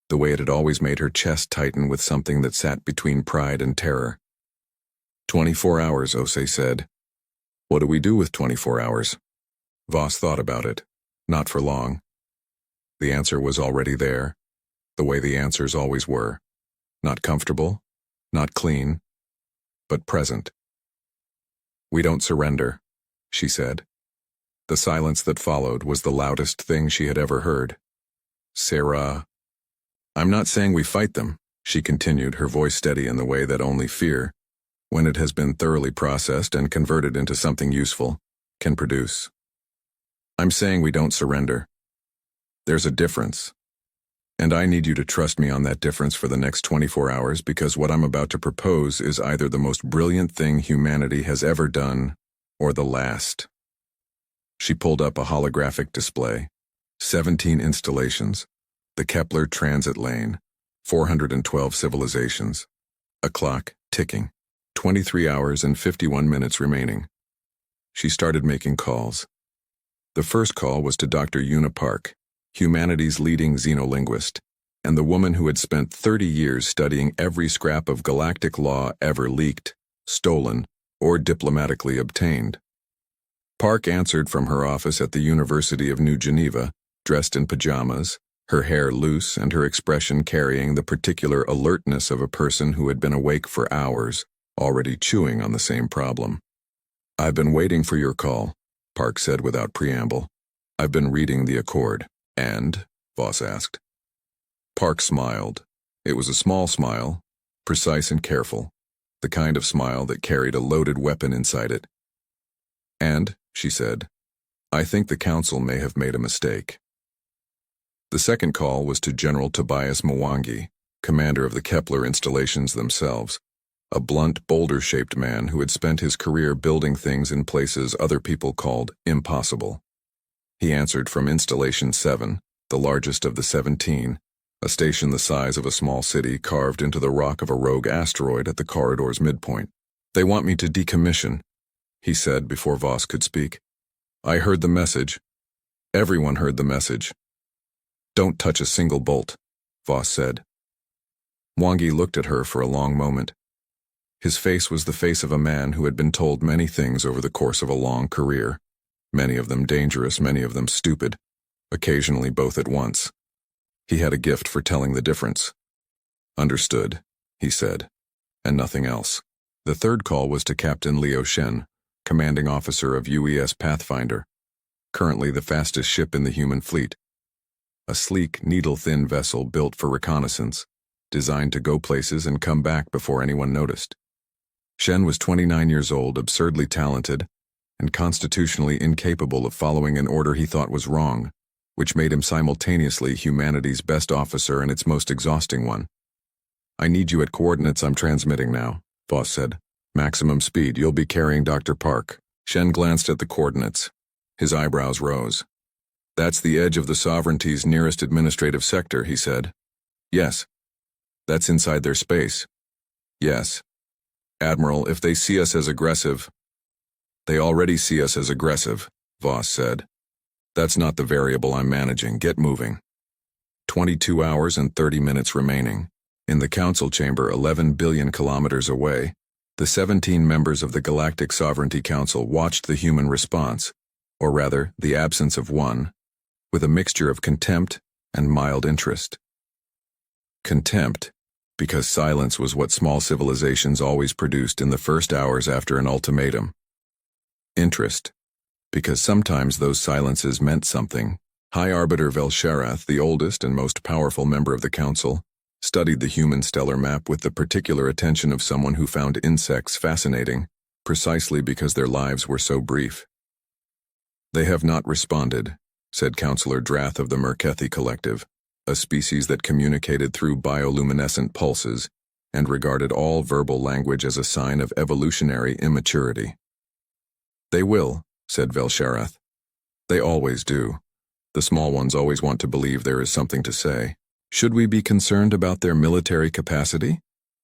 The way it had always made her chest tighten with something that sat between pride and terror. 24 hours, Osei said. What do we do with 24 hours? Voss thought about it. Not for long. The answer was already there, the way the answers always were. Not comfortable, not clean, but present. We don't surrender, she said. The silence that followed was the loudest thing she had ever heard. Sarah. I'm not saying we fight them, she continued, her voice steady in the way that only fear, when it has been thoroughly processed and converted into something useful, can produce. I'm saying we don't surrender. There's a difference. And I need you to trust me on that difference for the next 24 hours because what I'm about to propose is either the most brilliant thing humanity has ever done or the last. She pulled up a holographic display. 17 installations. The Kepler transit lane. 412 civilizations. A clock ticking. 23 hours and 51 minutes remaining. She started making calls. The first call was to Dr. Una Park, humanity's leading xenolinguist, and the woman who had spent 30 years studying every scrap of galactic law ever leaked, stolen, or diplomatically obtained. Park answered from her office at the University of New Geneva, dressed in pajamas, her hair loose and her expression carrying the particular alertness of a person who had been awake for hours, already chewing on the same problem. I've been waiting for your call, Park said without preamble. I've been reading the accord. And? Voss asked. Park smiled. It was a small smile, precise and careful, the kind of smile that carried a loaded weapon inside it. And, she said, I think the Council may have made a mistake. The second call was to General Tobias Mwangi, commander of the Kepler installations themselves, a blunt, boulder-shaped man who had spent his career building things in places other people called impossible. He answered from Installation 7, the largest of the 17, a station the size of a small city carved into the rock of a rogue asteroid at the corridor's midpoint. "They want me to decommission," he said before Voss could speak. "I heard the message. Everyone heard the message." "Don't touch a single bolt," Voss said. Wangi looked at her for a long moment. His face was the face of a man who had been told many things over the course of a long career, many of them dangerous, many of them stupid, occasionally both at once. He had a gift for telling the difference. "Understood," he said, and nothing else. The third call was to Captain Liu Shen, commanding officer of UES Pathfinder, currently the fastest ship in the human fleet. A sleek, needle-thin vessel built for reconnaissance, designed to go places and come back before anyone noticed. Shen was 29 years old, absurdly talented, and constitutionally incapable of following an order he thought was wrong, which made him simultaneously humanity's best officer and its most exhausting one. "I need you at coordinates I'm transmitting now," Voss said. "Maximum speed. You'll be carrying Dr. Park." Shen glanced at the coordinates. His eyebrows rose. "That's the edge of the sovereignty's nearest administrative sector," he said. "Yes." "That's inside their space." "Yes." "Admiral, if they see us as aggressive—" "They already see us as aggressive," Voss said. "That's not the variable I'm managing. Get moving." 22 hours and 30 minutes remaining. In the council chamber 11 billion kilometers away, the 17 members of the Galactic Sovereignty Council watched the human response, or rather, the absence of one, with a mixture of contempt and mild interest. Contempt, because silence was what small civilizations always produced in the first hours after an ultimatum. Interest, because sometimes those silences meant something. High Arbiter Velsharath, the oldest and most powerful member of the Council, studied the human stellar map with the particular attention of someone who found insects fascinating, precisely because their lives were so brief. "They have not responded," said Councillor Drath of the Merkethi Collective, a species that communicated through bioluminescent pulses and regarded all verbal language as a sign of evolutionary immaturity. "They will," said Velsharath. "They always do. The small ones always want to believe there is something to say." "Should we be concerned about their military capacity?"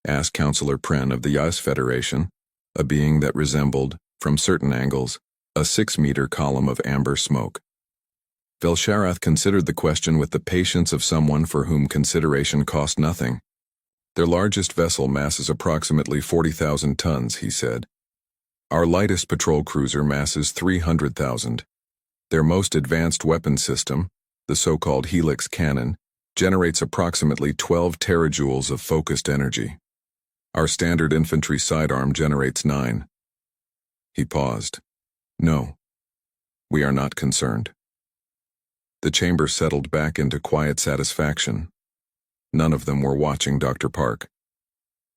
asked Councillor Pren of the Yas Federation, a being that resembled, from certain angles, a 6-meter column of amber smoke. Velsharath considered the question with the patience of someone for whom consideration cost nothing. "Their largest vessel masses approximately 40,000 tons, he said. "Our lightest patrol cruiser masses 300,000. Their most advanced weapon system, the so-called Helix cannon, generates approximately 12 terajoules of focused energy. Our standard infantry sidearm generates 9. He paused. "No. We are not concerned." The chamber settled back into quiet satisfaction. None of them were watching Dr. Park.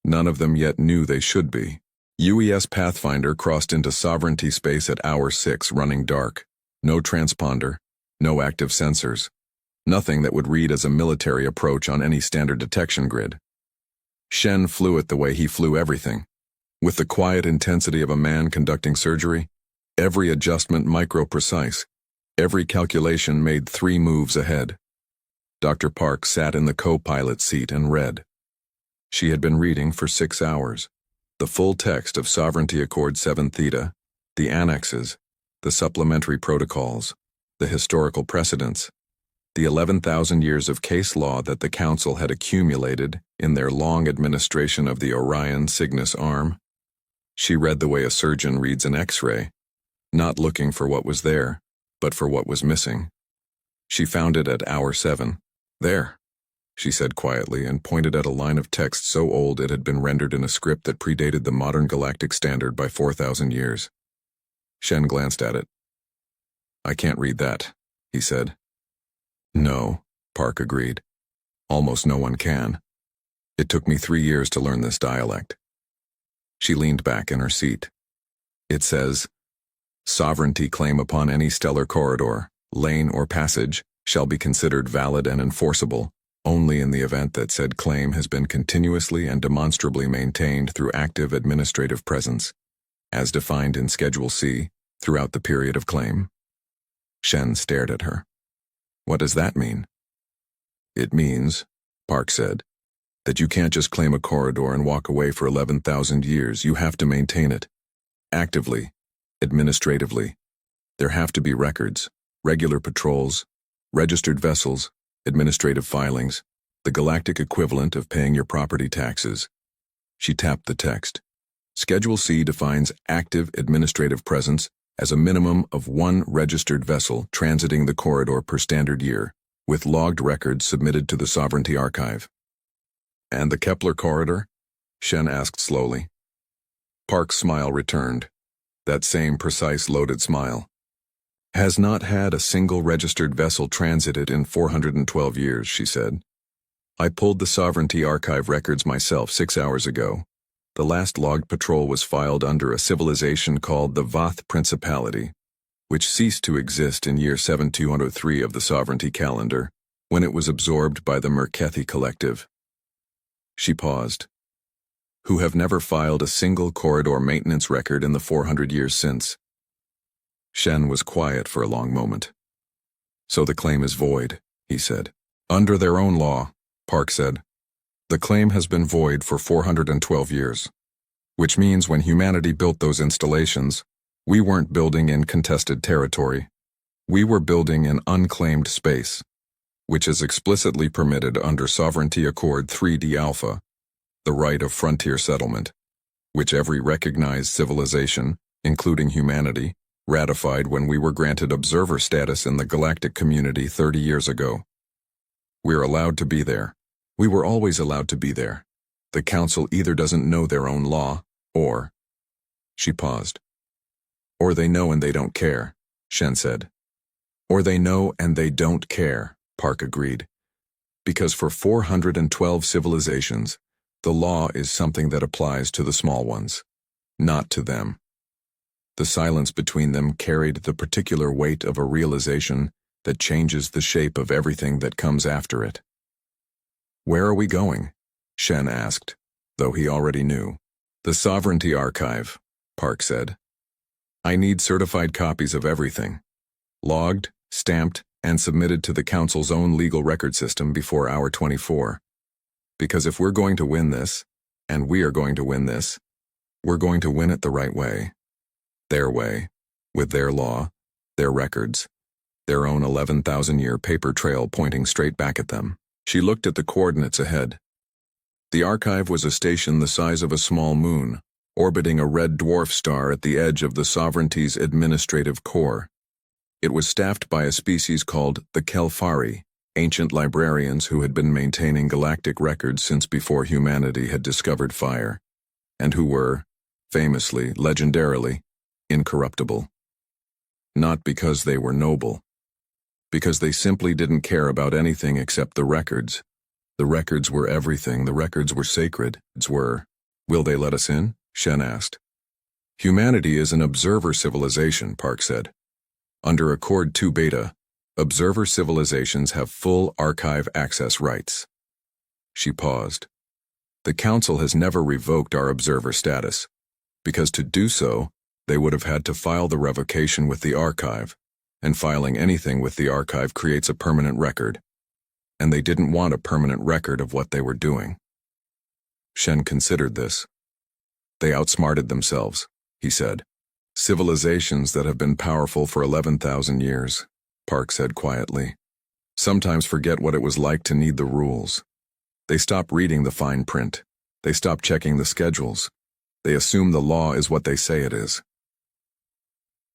None of them yet knew they should be. UES Pathfinder crossed into sovereignty space at hour 6, running dark. No transponder, no active sensors. Nothing that would read as a military approach on any standard detection grid. Shen flew it the way he flew everything. With the quiet intensity of a man conducting surgery, every adjustment micro-precise, every calculation made 3 moves ahead. Dr. Park sat in the co-pilot seat and read. She had been reading for 6 hours. The full text of Sovereignty Accord 7 Theta, the annexes, the supplementary protocols, the historical precedents, the 11,000 years of case law that the Council had accumulated in their long administration of the Orion Cygnus arm. She read the way a surgeon reads an X-ray, not looking for what was there, but for what was missing. She found it at hour 7. "There," she said quietly and pointed at a line of text so old it had been rendered in a script that predated the modern galactic standard by 4,000 years. Shen glanced at it. "I can't read that," he said. "No," Park agreed. "Almost no one can. It took me 3 years to learn this dialect." She leaned back in her seat. "It says, sovereignty claim upon any stellar corridor, lane, or passage shall be considered valid and enforceable Only in the event that said claim has been continuously and demonstrably maintained through active administrative presence, as defined in Schedule C, throughout the period of claim. Shen stared at her. What does that mean? It means, Park said, that you can't just claim a corridor and walk away for 11,000 years. You have to maintain it. Actively, administratively. There have to be records, regular patrols, registered vessels, administrative filings, the galactic equivalent of paying your property taxes. She tapped the text. Schedule C defines active administrative presence as a minimum of 1 registered vessel transiting the corridor per standard year, with logged records submitted to the Sovereignty Archive. And the Kepler corridor? Shen asked slowly. Park's smile returned, that same precise loaded smile. Has not had a single registered vessel transited in 412 years, she said. I pulled the Sovereignty Archive records myself 6 hours ago. The last logged patrol was filed under a civilization called the Vath Principality, which ceased to exist in year 7203 of the Sovereignty calendar, when it was absorbed by the Merkethi Collective. She paused. Who have never filed a single corridor maintenance record in the 400 years since. Shen was quiet for a long moment. So the claim is void, he said. Under their own law, Park said. The claim has been void for 412 years, which means when humanity built those installations, we weren't building in contested territory. We were building in unclaimed space, which is explicitly permitted under Sovereignty Accord 3D Alpha, the right of frontier settlement, which every recognized civilization, including humanity, ratified when we were granted observer status in the galactic community 30 years ago. We're allowed to be there. We were always allowed to be there. The Council either doesn't know their own law, or... She paused. Or they know and they don't care, Shen said. Or they know and they don't care, Park agreed. Because for 412 civilizations, the law is something that applies to the small ones, not to them. The silence between them carried the particular weight of a realization that changes the shape of everything that comes after it. Where are we going? Shen asked, though he already knew. The Sovereignty Archive, Park said. I need certified copies of everything. Logged, stamped, and submitted to the Council's own legal record system before hour 24. Because if we're going to win this, and we are going to win this, we're going to win it the right way. Their way, with their law, their records, their own 11,000-year paper trail pointing straight back at them. She looked at the coordinates ahead. The archive was a station the size of a small moon, orbiting a red dwarf star at the edge of the Sovereignty's administrative core. It was staffed by a species called the Kelfari, ancient librarians who had been maintaining galactic records since before humanity had discovered fire, and who were, famously, legendarily, incorruptible. Not because they were noble. Because they simply didn't care about anything except the records. The records were everything, the records were sacred. Will they let us in? Shen asked. Humanity is an observer civilization, Park said. Under Accord 2 Beta, observer civilizations have full archive access rights. She paused. The Council has never revoked our observer status, because to do so, they would have had to file the revocation with the archive, and filing anything with the archive creates a permanent record, and they didn't want a permanent record of what they were doing. Shen considered this. They outsmarted themselves, he said. Civilizations that have been powerful for 11,000 years, Park said quietly, sometimes forget what it was like to need the rules. They stop reading the fine print. They stop checking the schedules. They assume the law is what they say it is.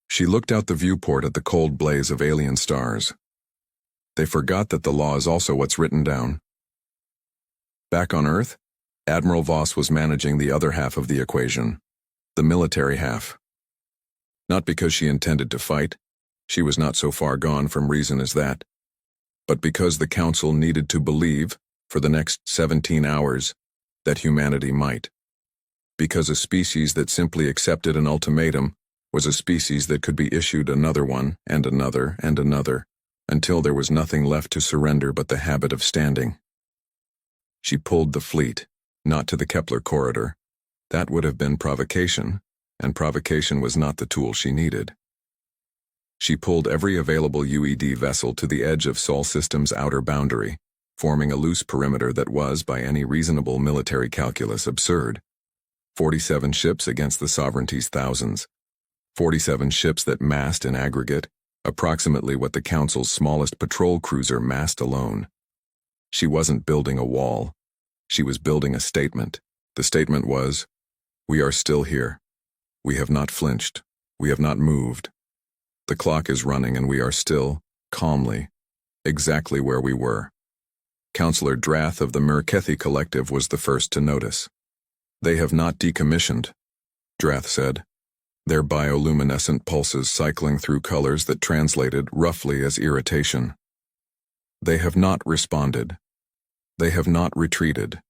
She looked out the viewport at the cold blaze of alien stars. They forgot that the law is also what's written down. Back on Earth, Admiral Voss was managing the other half of the equation, the military half. Not because she intended to fight, she was not so far gone from reason as that, but because the Council needed to believe, for the next 17 hours, that humanity might. Because a species that simply accepted an ultimatum was a species that could be issued another one, and another, and another, until there was nothing left to surrender but the habit of standing. She pulled the fleet, not to the Kepler corridor. That would have been provocation, and provocation was not the tool she needed. She pulled every available UED vessel to the edge of Sol System's outer boundary, forming a loose perimeter that was, by any reasonable military calculus, absurd. 47 ships against the sovereignty's thousands. 47 ships that massed in aggregate, approximately what the Council's smallest patrol cruiser massed alone. She wasn't building a wall. She was building a statement. The statement was, "We are still here. We have not flinched. We have not moved. The clock is running and we are still, calmly, exactly where we were." Councillor Drath of the Merkethi Collective was the first to notice. "They have not decommissioned," Drath said, their bioluminescent pulses cycling through colors that translated roughly as irritation. "They have not responded. They have not retreated.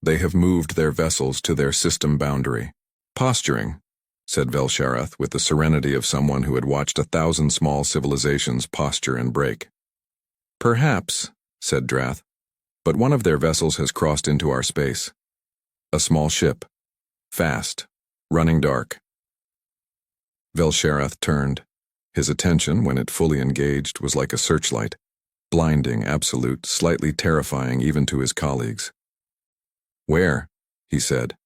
They have moved their vessels to their system boundary." "Posturing," said Velsharath with the serenity of someone who had watched 1,000 small civilizations posture and break. "Perhaps," said Drath, "but one of their vessels has crossed into our space. A small ship. Fast. Running dark." Velsharath turned. His attention, when it fully engaged, was like a searchlight, blinding, absolute, slightly terrifying even to his colleagues. "Where?" he said.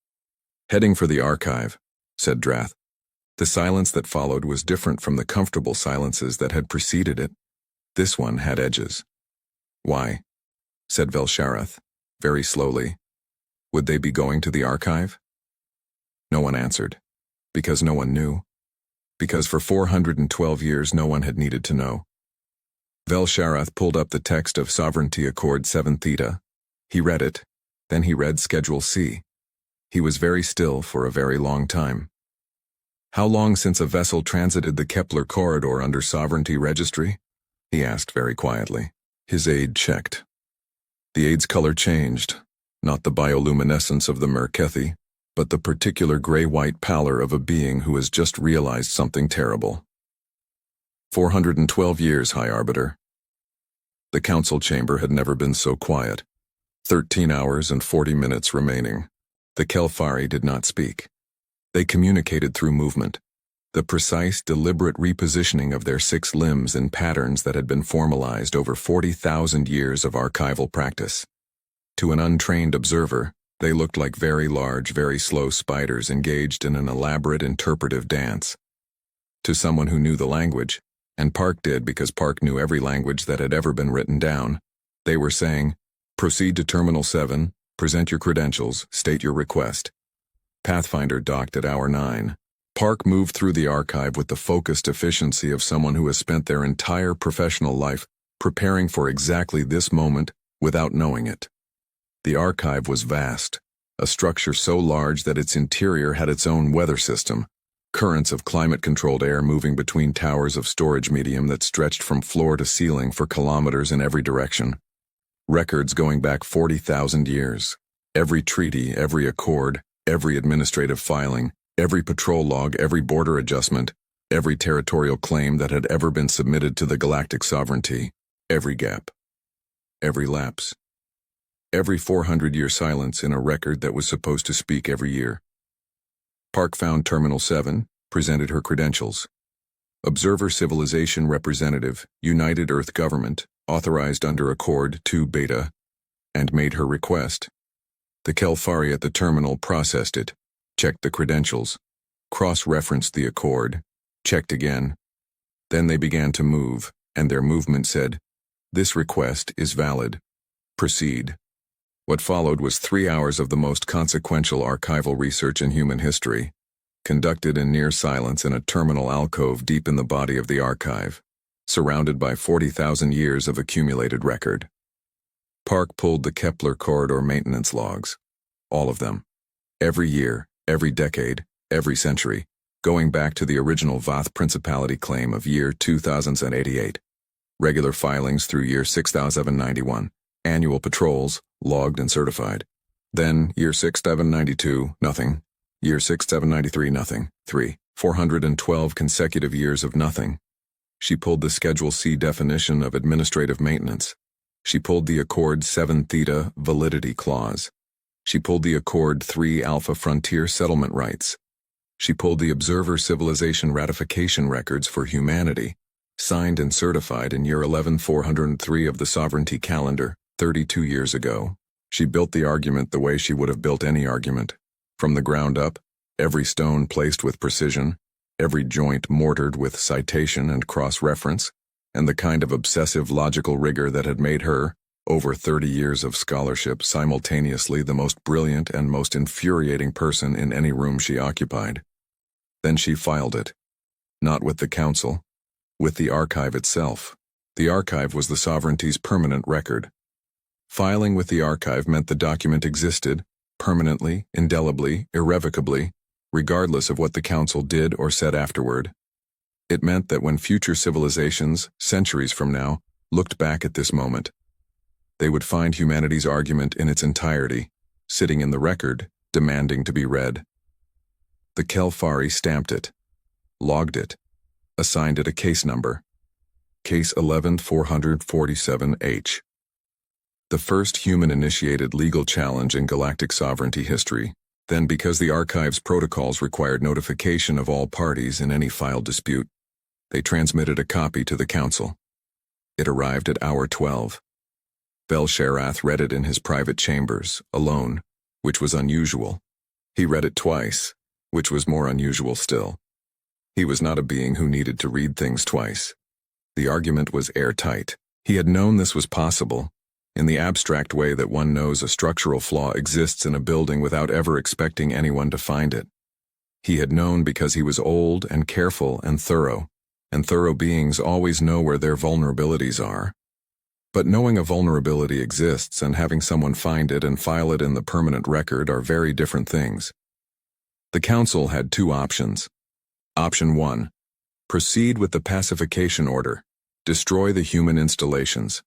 "Heading for the archive," said Drath. The silence that followed was different from the comfortable silences that had preceded it. This one had edges. "Why?" said Velsharath, very slowly. "Would they be going to the archive?" No one answered. Because no one knew. Because for 412 years no one had needed to know. Velsharath pulled up the text of Sovereignty Accord 7 Theta. He read it. Then he read Schedule C. He was very still for a very long time. "How long since a vessel transited the Kepler corridor under Sovereignty Registry?" he asked very quietly. His aide checked. The aide's color changed, not the bioluminescence of the Merkethi, but the particular gray-white pallor of a being who has just realized something terrible. 412 years, High Arbiter." The council chamber had never been so quiet. 13 hours and 40 minutes remaining. The Kelfari did not speak. They communicated through movement, the precise, deliberate repositioning of their 6 limbs in patterns that had been formalized over 40,000 years of archival practice. To an untrained observer, they looked like very large, very slow spiders engaged in an elaborate interpretive dance. To someone who knew the language, and Park did because Park knew every language that had ever been written down, they were saying, "Proceed to Terminal 7, present your credentials, state your request." Pathfinder docked at hour 9. Park moved through the archive with the focused efficiency of someone who has spent their entire professional life preparing for exactly this moment without knowing it. The archive was vast, a structure so large that its interior had its own weather system, currents of climate-controlled air moving between towers of storage medium that stretched from floor to ceiling for kilometers in every direction. Records going back 40,000 years. Every treaty, every accord, every administrative filing, every patrol log, every border adjustment, every territorial claim that had ever been submitted to the galactic sovereignty, every gap, every lapse, every 400-year silence in a record that was supposed to speak every year. Park found Terminal 7, presented her credentials. Observer Civilization Representative, United Earth Government, authorized under Accord 2 Beta, and made her request. The Kelfari at the terminal processed it, checked the credentials, cross-referenced the accord, checked again. Then they began to move, and their movement said, "This request is valid. Proceed." What followed was 3 hours of the most consequential archival research in human history, conducted in near silence in a terminal alcove deep in the body of the archive, surrounded by 40,000 years of accumulated record. Park pulled the Kepler corridor maintenance logs. All of them. Every year, every decade, every century, going back to the original Vath Principality claim of year 2088. Regular filings through year 6091. Annual patrols, logged and certified. Then, year 6792, nothing. Year 6793, nothing. 412 consecutive years of nothing. She pulled the Schedule C definition of administrative maintenance. She pulled the Accord 7 Theta validity clause. She pulled the Accord 3 Alpha frontier settlement rights. She pulled the Observer Civilization ratification records for humanity, signed and certified in year 11403 of the sovereignty calendar, 32 years ago. She built the argument the way she would have built any argument. From the ground up, every stone placed with precision, every joint mortared with citation and cross-reference, and the kind of obsessive logical rigor that had made her, over 30 years of scholarship, simultaneously the most brilliant and most infuriating person in any room she occupied. Then she filed it. Not with the council, with the archive itself. The archive was the sovereignty's permanent record. Filing with the archive meant the document existed, permanently, indelibly, irrevocably, regardless of what the council did or said afterward. It meant that when future civilizations, centuries from now, looked back at this moment, they would find humanity's argument in its entirety, sitting in the record, demanding to be read. The Kelfari stamped it, logged it, assigned it a case number. Case 11447H. The first human-initiated legal challenge in galactic sovereignty history. Then, because the archive's protocols required notification of all parties in any filed dispute, they transmitted a copy to the council. It arrived at hour 12. Bel-Sharath read it in his private chambers, alone, which was unusual. He read it twice, which was more unusual still. He was not a being who needed to read things twice. The argument was airtight. He had known this was possible, in the abstract way that one knows a structural flaw exists in a building without ever expecting anyone to find it. He had known because he was old and careful and thorough beings always know where their vulnerabilities are. But knowing a vulnerability exists and having someone find it and file it in the permanent record are very different things. The council had two options. Option 1. Proceed with the pacification order. Destroy the human installations.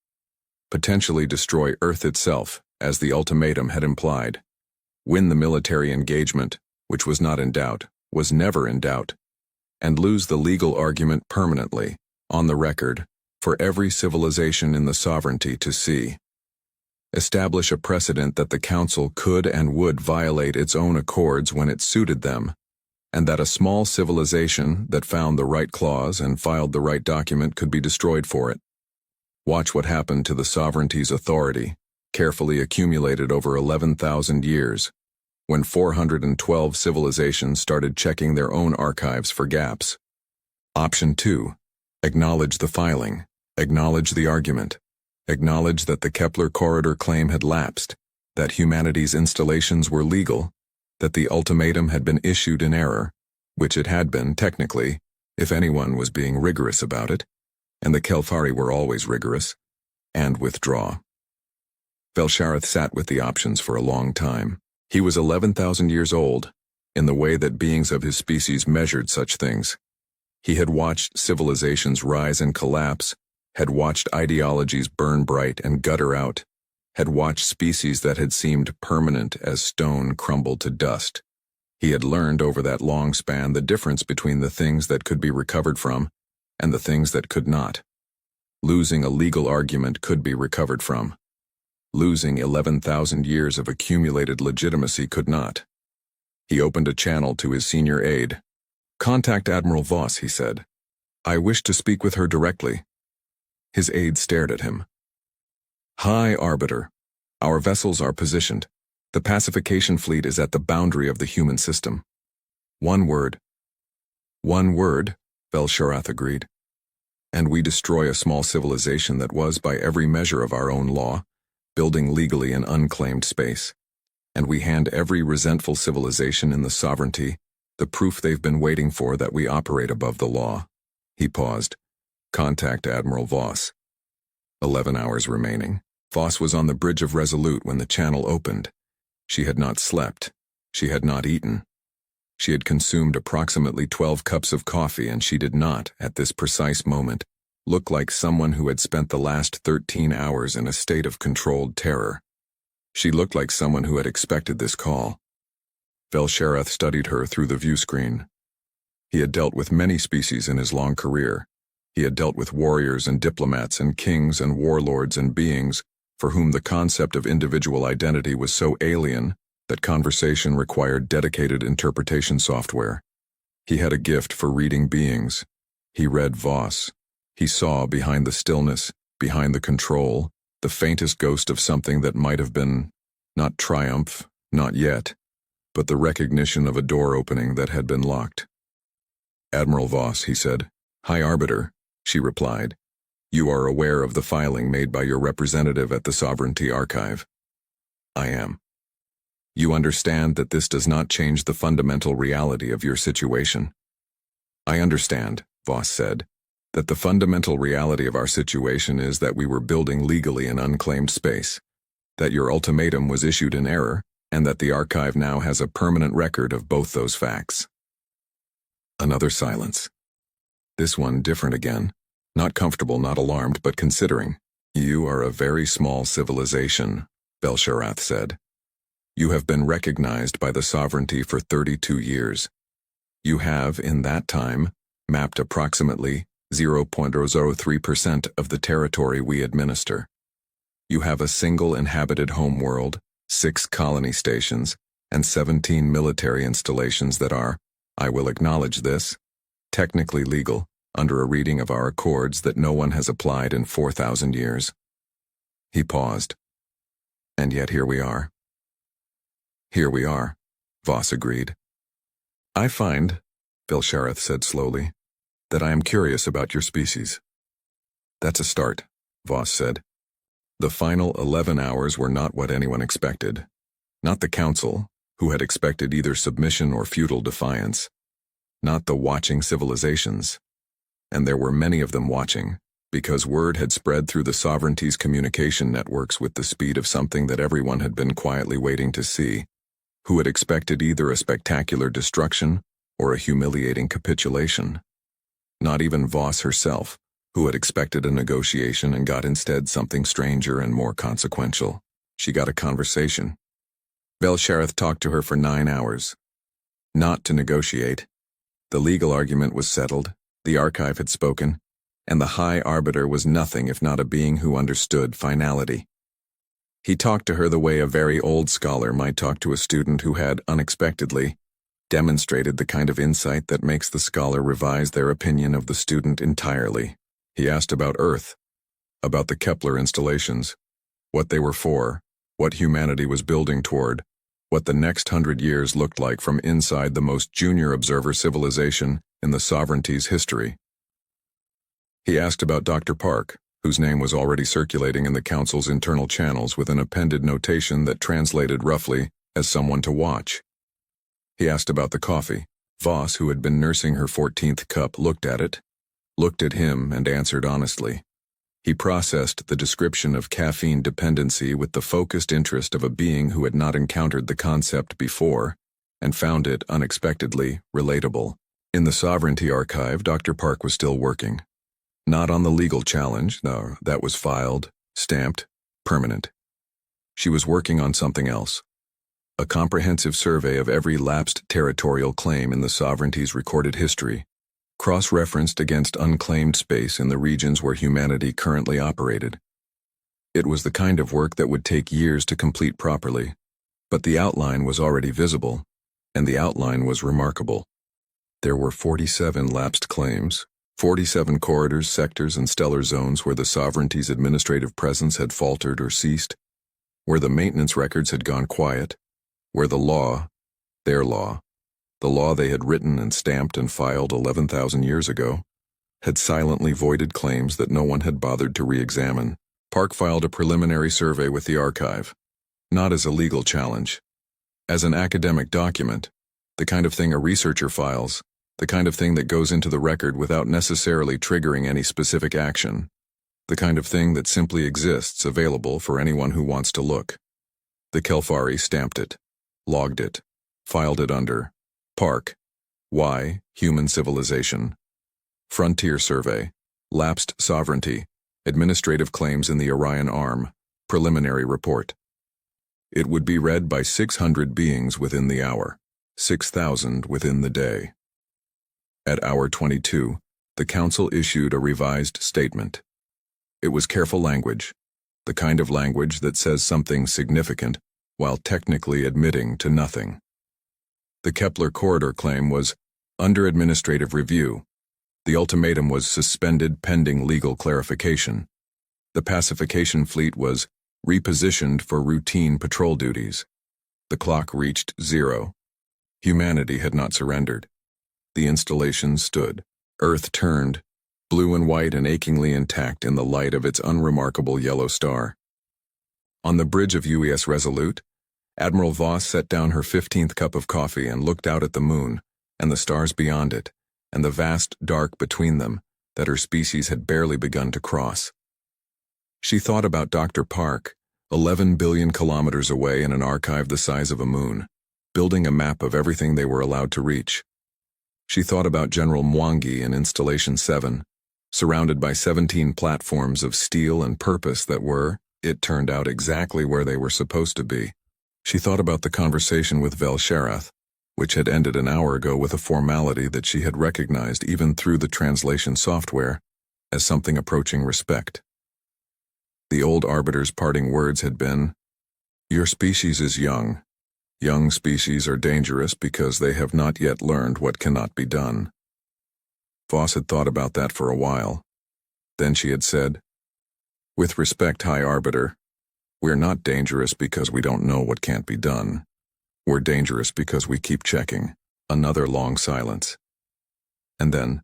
Potentially destroy Earth itself, as the ultimatum had implied. Win the military engagement, which was not in doubt, was never in doubt. And lose the legal argument permanently, on the record, for every civilization in the sovereignty to see. Establish a precedent that the council could and would violate its own accords when it suited them, and that a small civilization that found the right clause and filed the right document could be destroyed for it. Watch what happened to the sovereignty's authority, carefully accumulated over 11,000 years, when 412 civilizations started checking their own archives for gaps. Option 2. Acknowledge the filing. Acknowledge the argument. Acknowledge that the Kepler corridor claim had lapsed, that humanity's installations were legal, that the ultimatum had been issued in error, which it had been, technically, if anyone was being rigorous about it, and the Kelfari were always rigorous, and withdraw. Bel-Sharath sat with the options for a long time. He was 11,000 years old, in the way that beings of his species measured such things. He had watched civilizations rise and collapse, had watched ideologies burn bright and gutter out, had watched species that had seemed permanent as stone crumble to dust. He had learned over that long span the difference between the things that could be recovered from and the things that could not. Losing a legal argument could be recovered from. Losing 11,000 years of accumulated legitimacy could not. He opened a channel to his senior aide. "Contact Admiral Voss," he said. "I wish to speak with her directly." His aide stared at him. "High Arbiter, our vessels are positioned. The pacification fleet is at the boundary of the human system." "One word." "One word," Bel-Sharath agreed. "And we destroy a small civilization that was, by every measure of our own law, building legally in unclaimed space. And we hand every resentful civilization in the sovereignty the proof they've been waiting for that we operate above the law." He paused. "Contact Admiral Voss." 11 hours remaining. Voss was on the bridge of Resolute when the channel opened. She had not slept. She had not eaten. She had consumed approximately 12 cups of coffee, and she did not, at this precise moment, look like someone who had spent the last 13 hours in a state of controlled terror. She looked like someone who had expected this call. Bel-Sharath studied her through the view screen. He had dealt with many species in his long career, He had dealt with warriors and diplomats and kings and warlords and beings for whom the concept of individual identity was so alien that conversation required dedicated interpretation software. He had a gift for reading beings. He read Voss. He saw behind the stillness, behind the control, the faintest ghost of something that might have been, not triumph, not yet, but the recognition of a door opening that had been locked. "Admiral Voss," he said. "High Arbiter," she replied. "You are aware of the filing made by your representative at the Sovereignty Archive." "I am." "You understand that this does not change the fundamental reality of your situation?" "I understand," Voss said, "that the fundamental reality of our situation is that we were building legally in unclaimed space, that your ultimatum was issued in error, and that the archive now has a permanent record of both those facts." Another silence. This one different again. Not comfortable, not alarmed, but considering. "You are a very small civilization," Bel-Sharath said. "You have been recognized by the sovereignty for 32 years. You have, in that time, mapped approximately 0.003% of the territory we administer. You have a single inhabited homeworld, 6 colony stations, and 17 military installations that are, I will acknowledge this, technically legal, under a reading of our accords that no one has applied in 4,000 years. He paused. "And yet here we are." "Here we are," Voss agreed. "I find," Bel-Sharath said slowly, "that I am curious about your species." "That's a start," Voss said. The final 11 hours were not what anyone expected. Not the Council, who had expected either submission or futile defiance. Not the watching civilizations. And there were many of them watching, because word had spread through the Sovereignty's communication networks with the speed of something that everyone had been quietly waiting to see, who had expected either a spectacular destruction or a humiliating capitulation. Not even Voss herself, who had expected a negotiation and got instead something stranger and more consequential. She got a conversation. Bel-Sharath talked to her for 9 hours. Not to negotiate. The legal argument was settled, the archive had spoken, and the High Arbiter was nothing if not a being who understood finality. He talked to her the way a very old scholar might talk to a student who had, unexpectedly, demonstrated the kind of insight that makes the scholar revise their opinion of the student entirely. He asked about Earth, about the Kepler installations, what they were for, what humanity was building toward, what the next 100 years looked like from inside the most junior observer civilization in the Sovereignty's history. He asked about Dr. Park, whose name was already circulating in the Council's internal channels with an appended notation that translated roughly as someone to watch. He asked about the coffee. Voss, who had been nursing her 14th cup, looked at it, looked at him, and answered honestly. He processed the description of caffeine dependency with the focused interest of a being who had not encountered the concept before, and found it, unexpectedly, relatable. In the Sovereignty Archive, Dr. Park was still working. Not on the legal challenge, no, that was filed, stamped, permanent. She was working on something else. A comprehensive survey of every lapsed territorial claim in the Sovereignty's recorded history, cross-referenced against unclaimed space in the regions where humanity currently operated. It was the kind of work that would take years to complete properly, but the outline was already visible, and the outline was remarkable. There were 47 lapsed claims, 47 corridors, sectors, and stellar zones where the Sovereignty's administrative presence had faltered or ceased, where the maintenance records had gone quiet, where the law, their law, the law they had written and stamped and filed 11,000 years ago, had silently voided claims that no one had bothered to re-examine. Park filed a preliminary survey with the archive, not as a legal challenge, as an academic document, the kind of thing a researcher files, the kind of thing that goes into the record without necessarily triggering any specific action, the kind of thing that simply exists available for anyone who wants to look. The Kelfari stamped it, logged it, filed it under Park, Y, Human Civilization. Frontier Survey, Lapsed Sovereignty, Administrative Claims in the Orion Arm, Preliminary Report. It would be read by 600 beings within the hour, 6,000 within the day. At hour 22, The council issued a revised statement. It was careful language, the kind of language that says something significant while technically admitting to nothing. The Kepler corridor claim was under administrative review. The ultimatum was suspended pending legal clarification. The pacification fleet was repositioned for routine patrol duties. The clock reached 0. Humanity had not surrendered. The installation stood. Earth turned, blue and white and achingly intact in the light of its unremarkable yellow star. On the bridge of UES Resolute, Admiral Voss set down her 15th cup of coffee and looked out at the moon, and the stars beyond it, and the vast dark between them that her species had barely begun to cross. She thought about Dr. Park, 11 billion kilometers away in an archive the size of a moon, building a map of everything they were allowed to reach. She thought about General Mwangi in Installation 7, surrounded by 17 platforms of steel and purpose that were, it turned out, exactly where they were supposed to be. She thought about the conversation with Vel Sharath, which had ended an hour ago with a formality that she had recognized even through the translation software as something approaching respect. The old arbiter's parting words had been, "Your species is young. Young species are dangerous because they have not yet learned what cannot be done." Voss had thought about that for a while. Then she had said, "With respect, High Arbiter, we're not dangerous because we don't know what can't be done. We're dangerous because we keep checking." Another long silence. And then,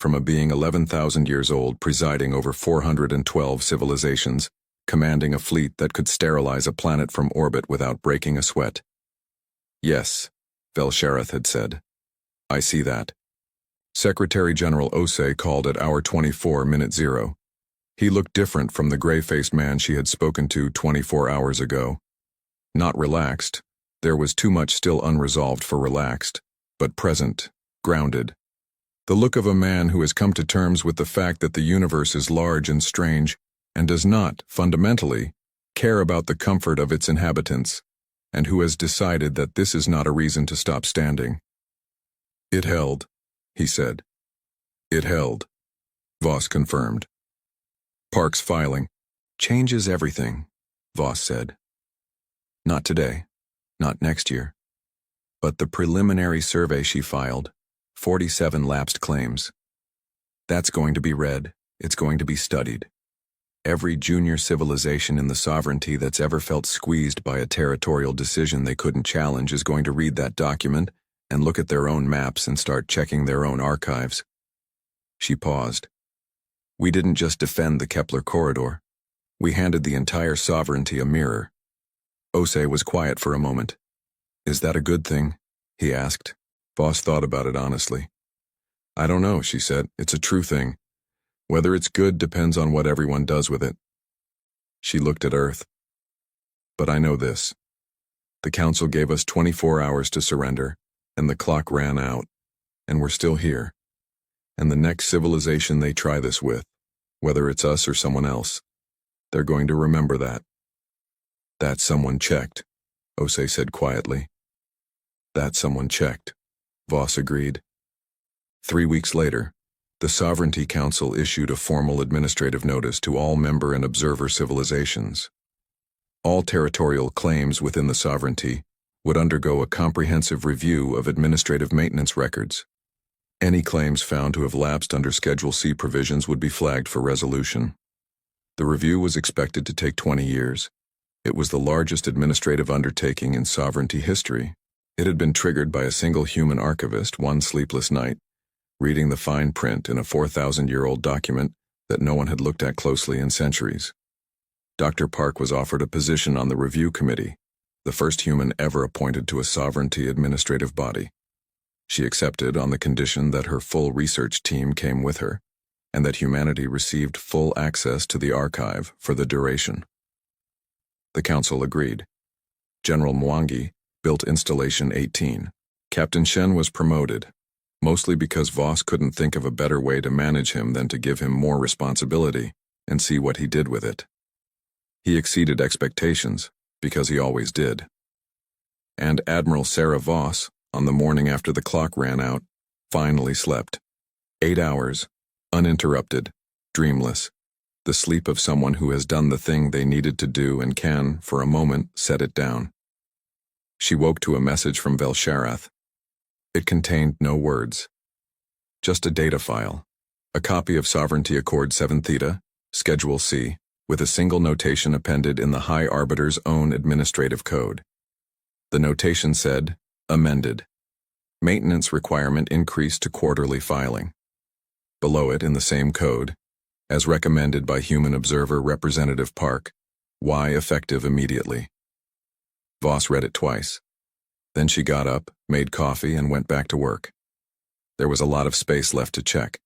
from a being 11,000 years old presiding over 412 civilizations, commanding a fleet that could sterilize a planet from orbit without breaking a sweat. "Yes," Vel Sharath had said. "I see that." Secretary General Osei called at hour 24, minute 0. He looked different from the gray-faced man she had spoken to 24 hours ago. Not relaxed. There was too much still unresolved for relaxed, but present, grounded. The look of a man who has come to terms with the fact that the universe is large and strange and does not, fundamentally, care about the comfort of its inhabitants, and who has decided that this is not a reason to stop standing. "It held," he said. "It held," Voss confirmed. Park's filing changes everything, Voss said. "Not today, not next year. But the preliminary survey she filed, 47 lapsed claims. That's going to be read, it's going to be studied. Every junior civilization in the sovereignty that's ever felt squeezed by a territorial decision they couldn't challenge is going to read that document and look at their own maps and start checking their own archives." She paused. "We didn't just defend the Kepler corridor. We handed the entire sovereignty a mirror." Osei was quiet for a moment. "Is that a good thing?" he asked. Voss thought about it honestly. "I don't know," she said. "It's a true thing. Whether it's good depends on what everyone does with it." She looked at Earth. "But I know this. The Council gave us 24 hours to surrender, and the clock ran out, and we're still here. And the next civilization they try this with, whether it's us or someone else, they're going to remember that." "That someone checked," Osei said quietly. "That someone checked," Voss agreed. 3 weeks later, the Sovereignty Council issued a formal administrative notice to all member and observer civilizations. All territorial claims within the sovereignty would undergo a comprehensive review of administrative maintenance records. Any claims found to have lapsed under Schedule C provisions would be flagged for resolution. The review was expected to take 20 years. It was the largest administrative undertaking in sovereignty history. It had been triggered by a single human archivist one sleepless night, reading the fine print in a 4,000-year-old document that no one had looked at closely in centuries. Dr. Park was offered a position on the review committee, the first human ever appointed to a sovereignty administrative body. She accepted on the condition that her full research team came with her, and that humanity received full access to the archive for the duration. The council agreed. General Mwangi built Installation 18. Captain Shen was promoted, mostly because Voss couldn't think of a better way to manage him than to give him more responsibility and see what he did with it. He exceeded expectations, because he always did. And Admiral Sarah Voss, on the morning after the clock ran out, finally slept. 8 hours, Uninterrupted, dreamless, the sleep of someone who has done the thing they needed to do and can, for a moment, set it down. She woke to a message from Velsharath. It contained no words. Just a data file, a copy of Sovereignty Accord 7 Theta, Schedule C, with a single notation appended in the High Arbiter's own administrative code. The notation said, amended. Maintenance requirement increased to quarterly filing. Below it, in the same code, as recommended by Human Observer Representative Park, Y effective immediately. Voss read it twice. Then she got up, made coffee, and went back to work. There was a lot of space left to check.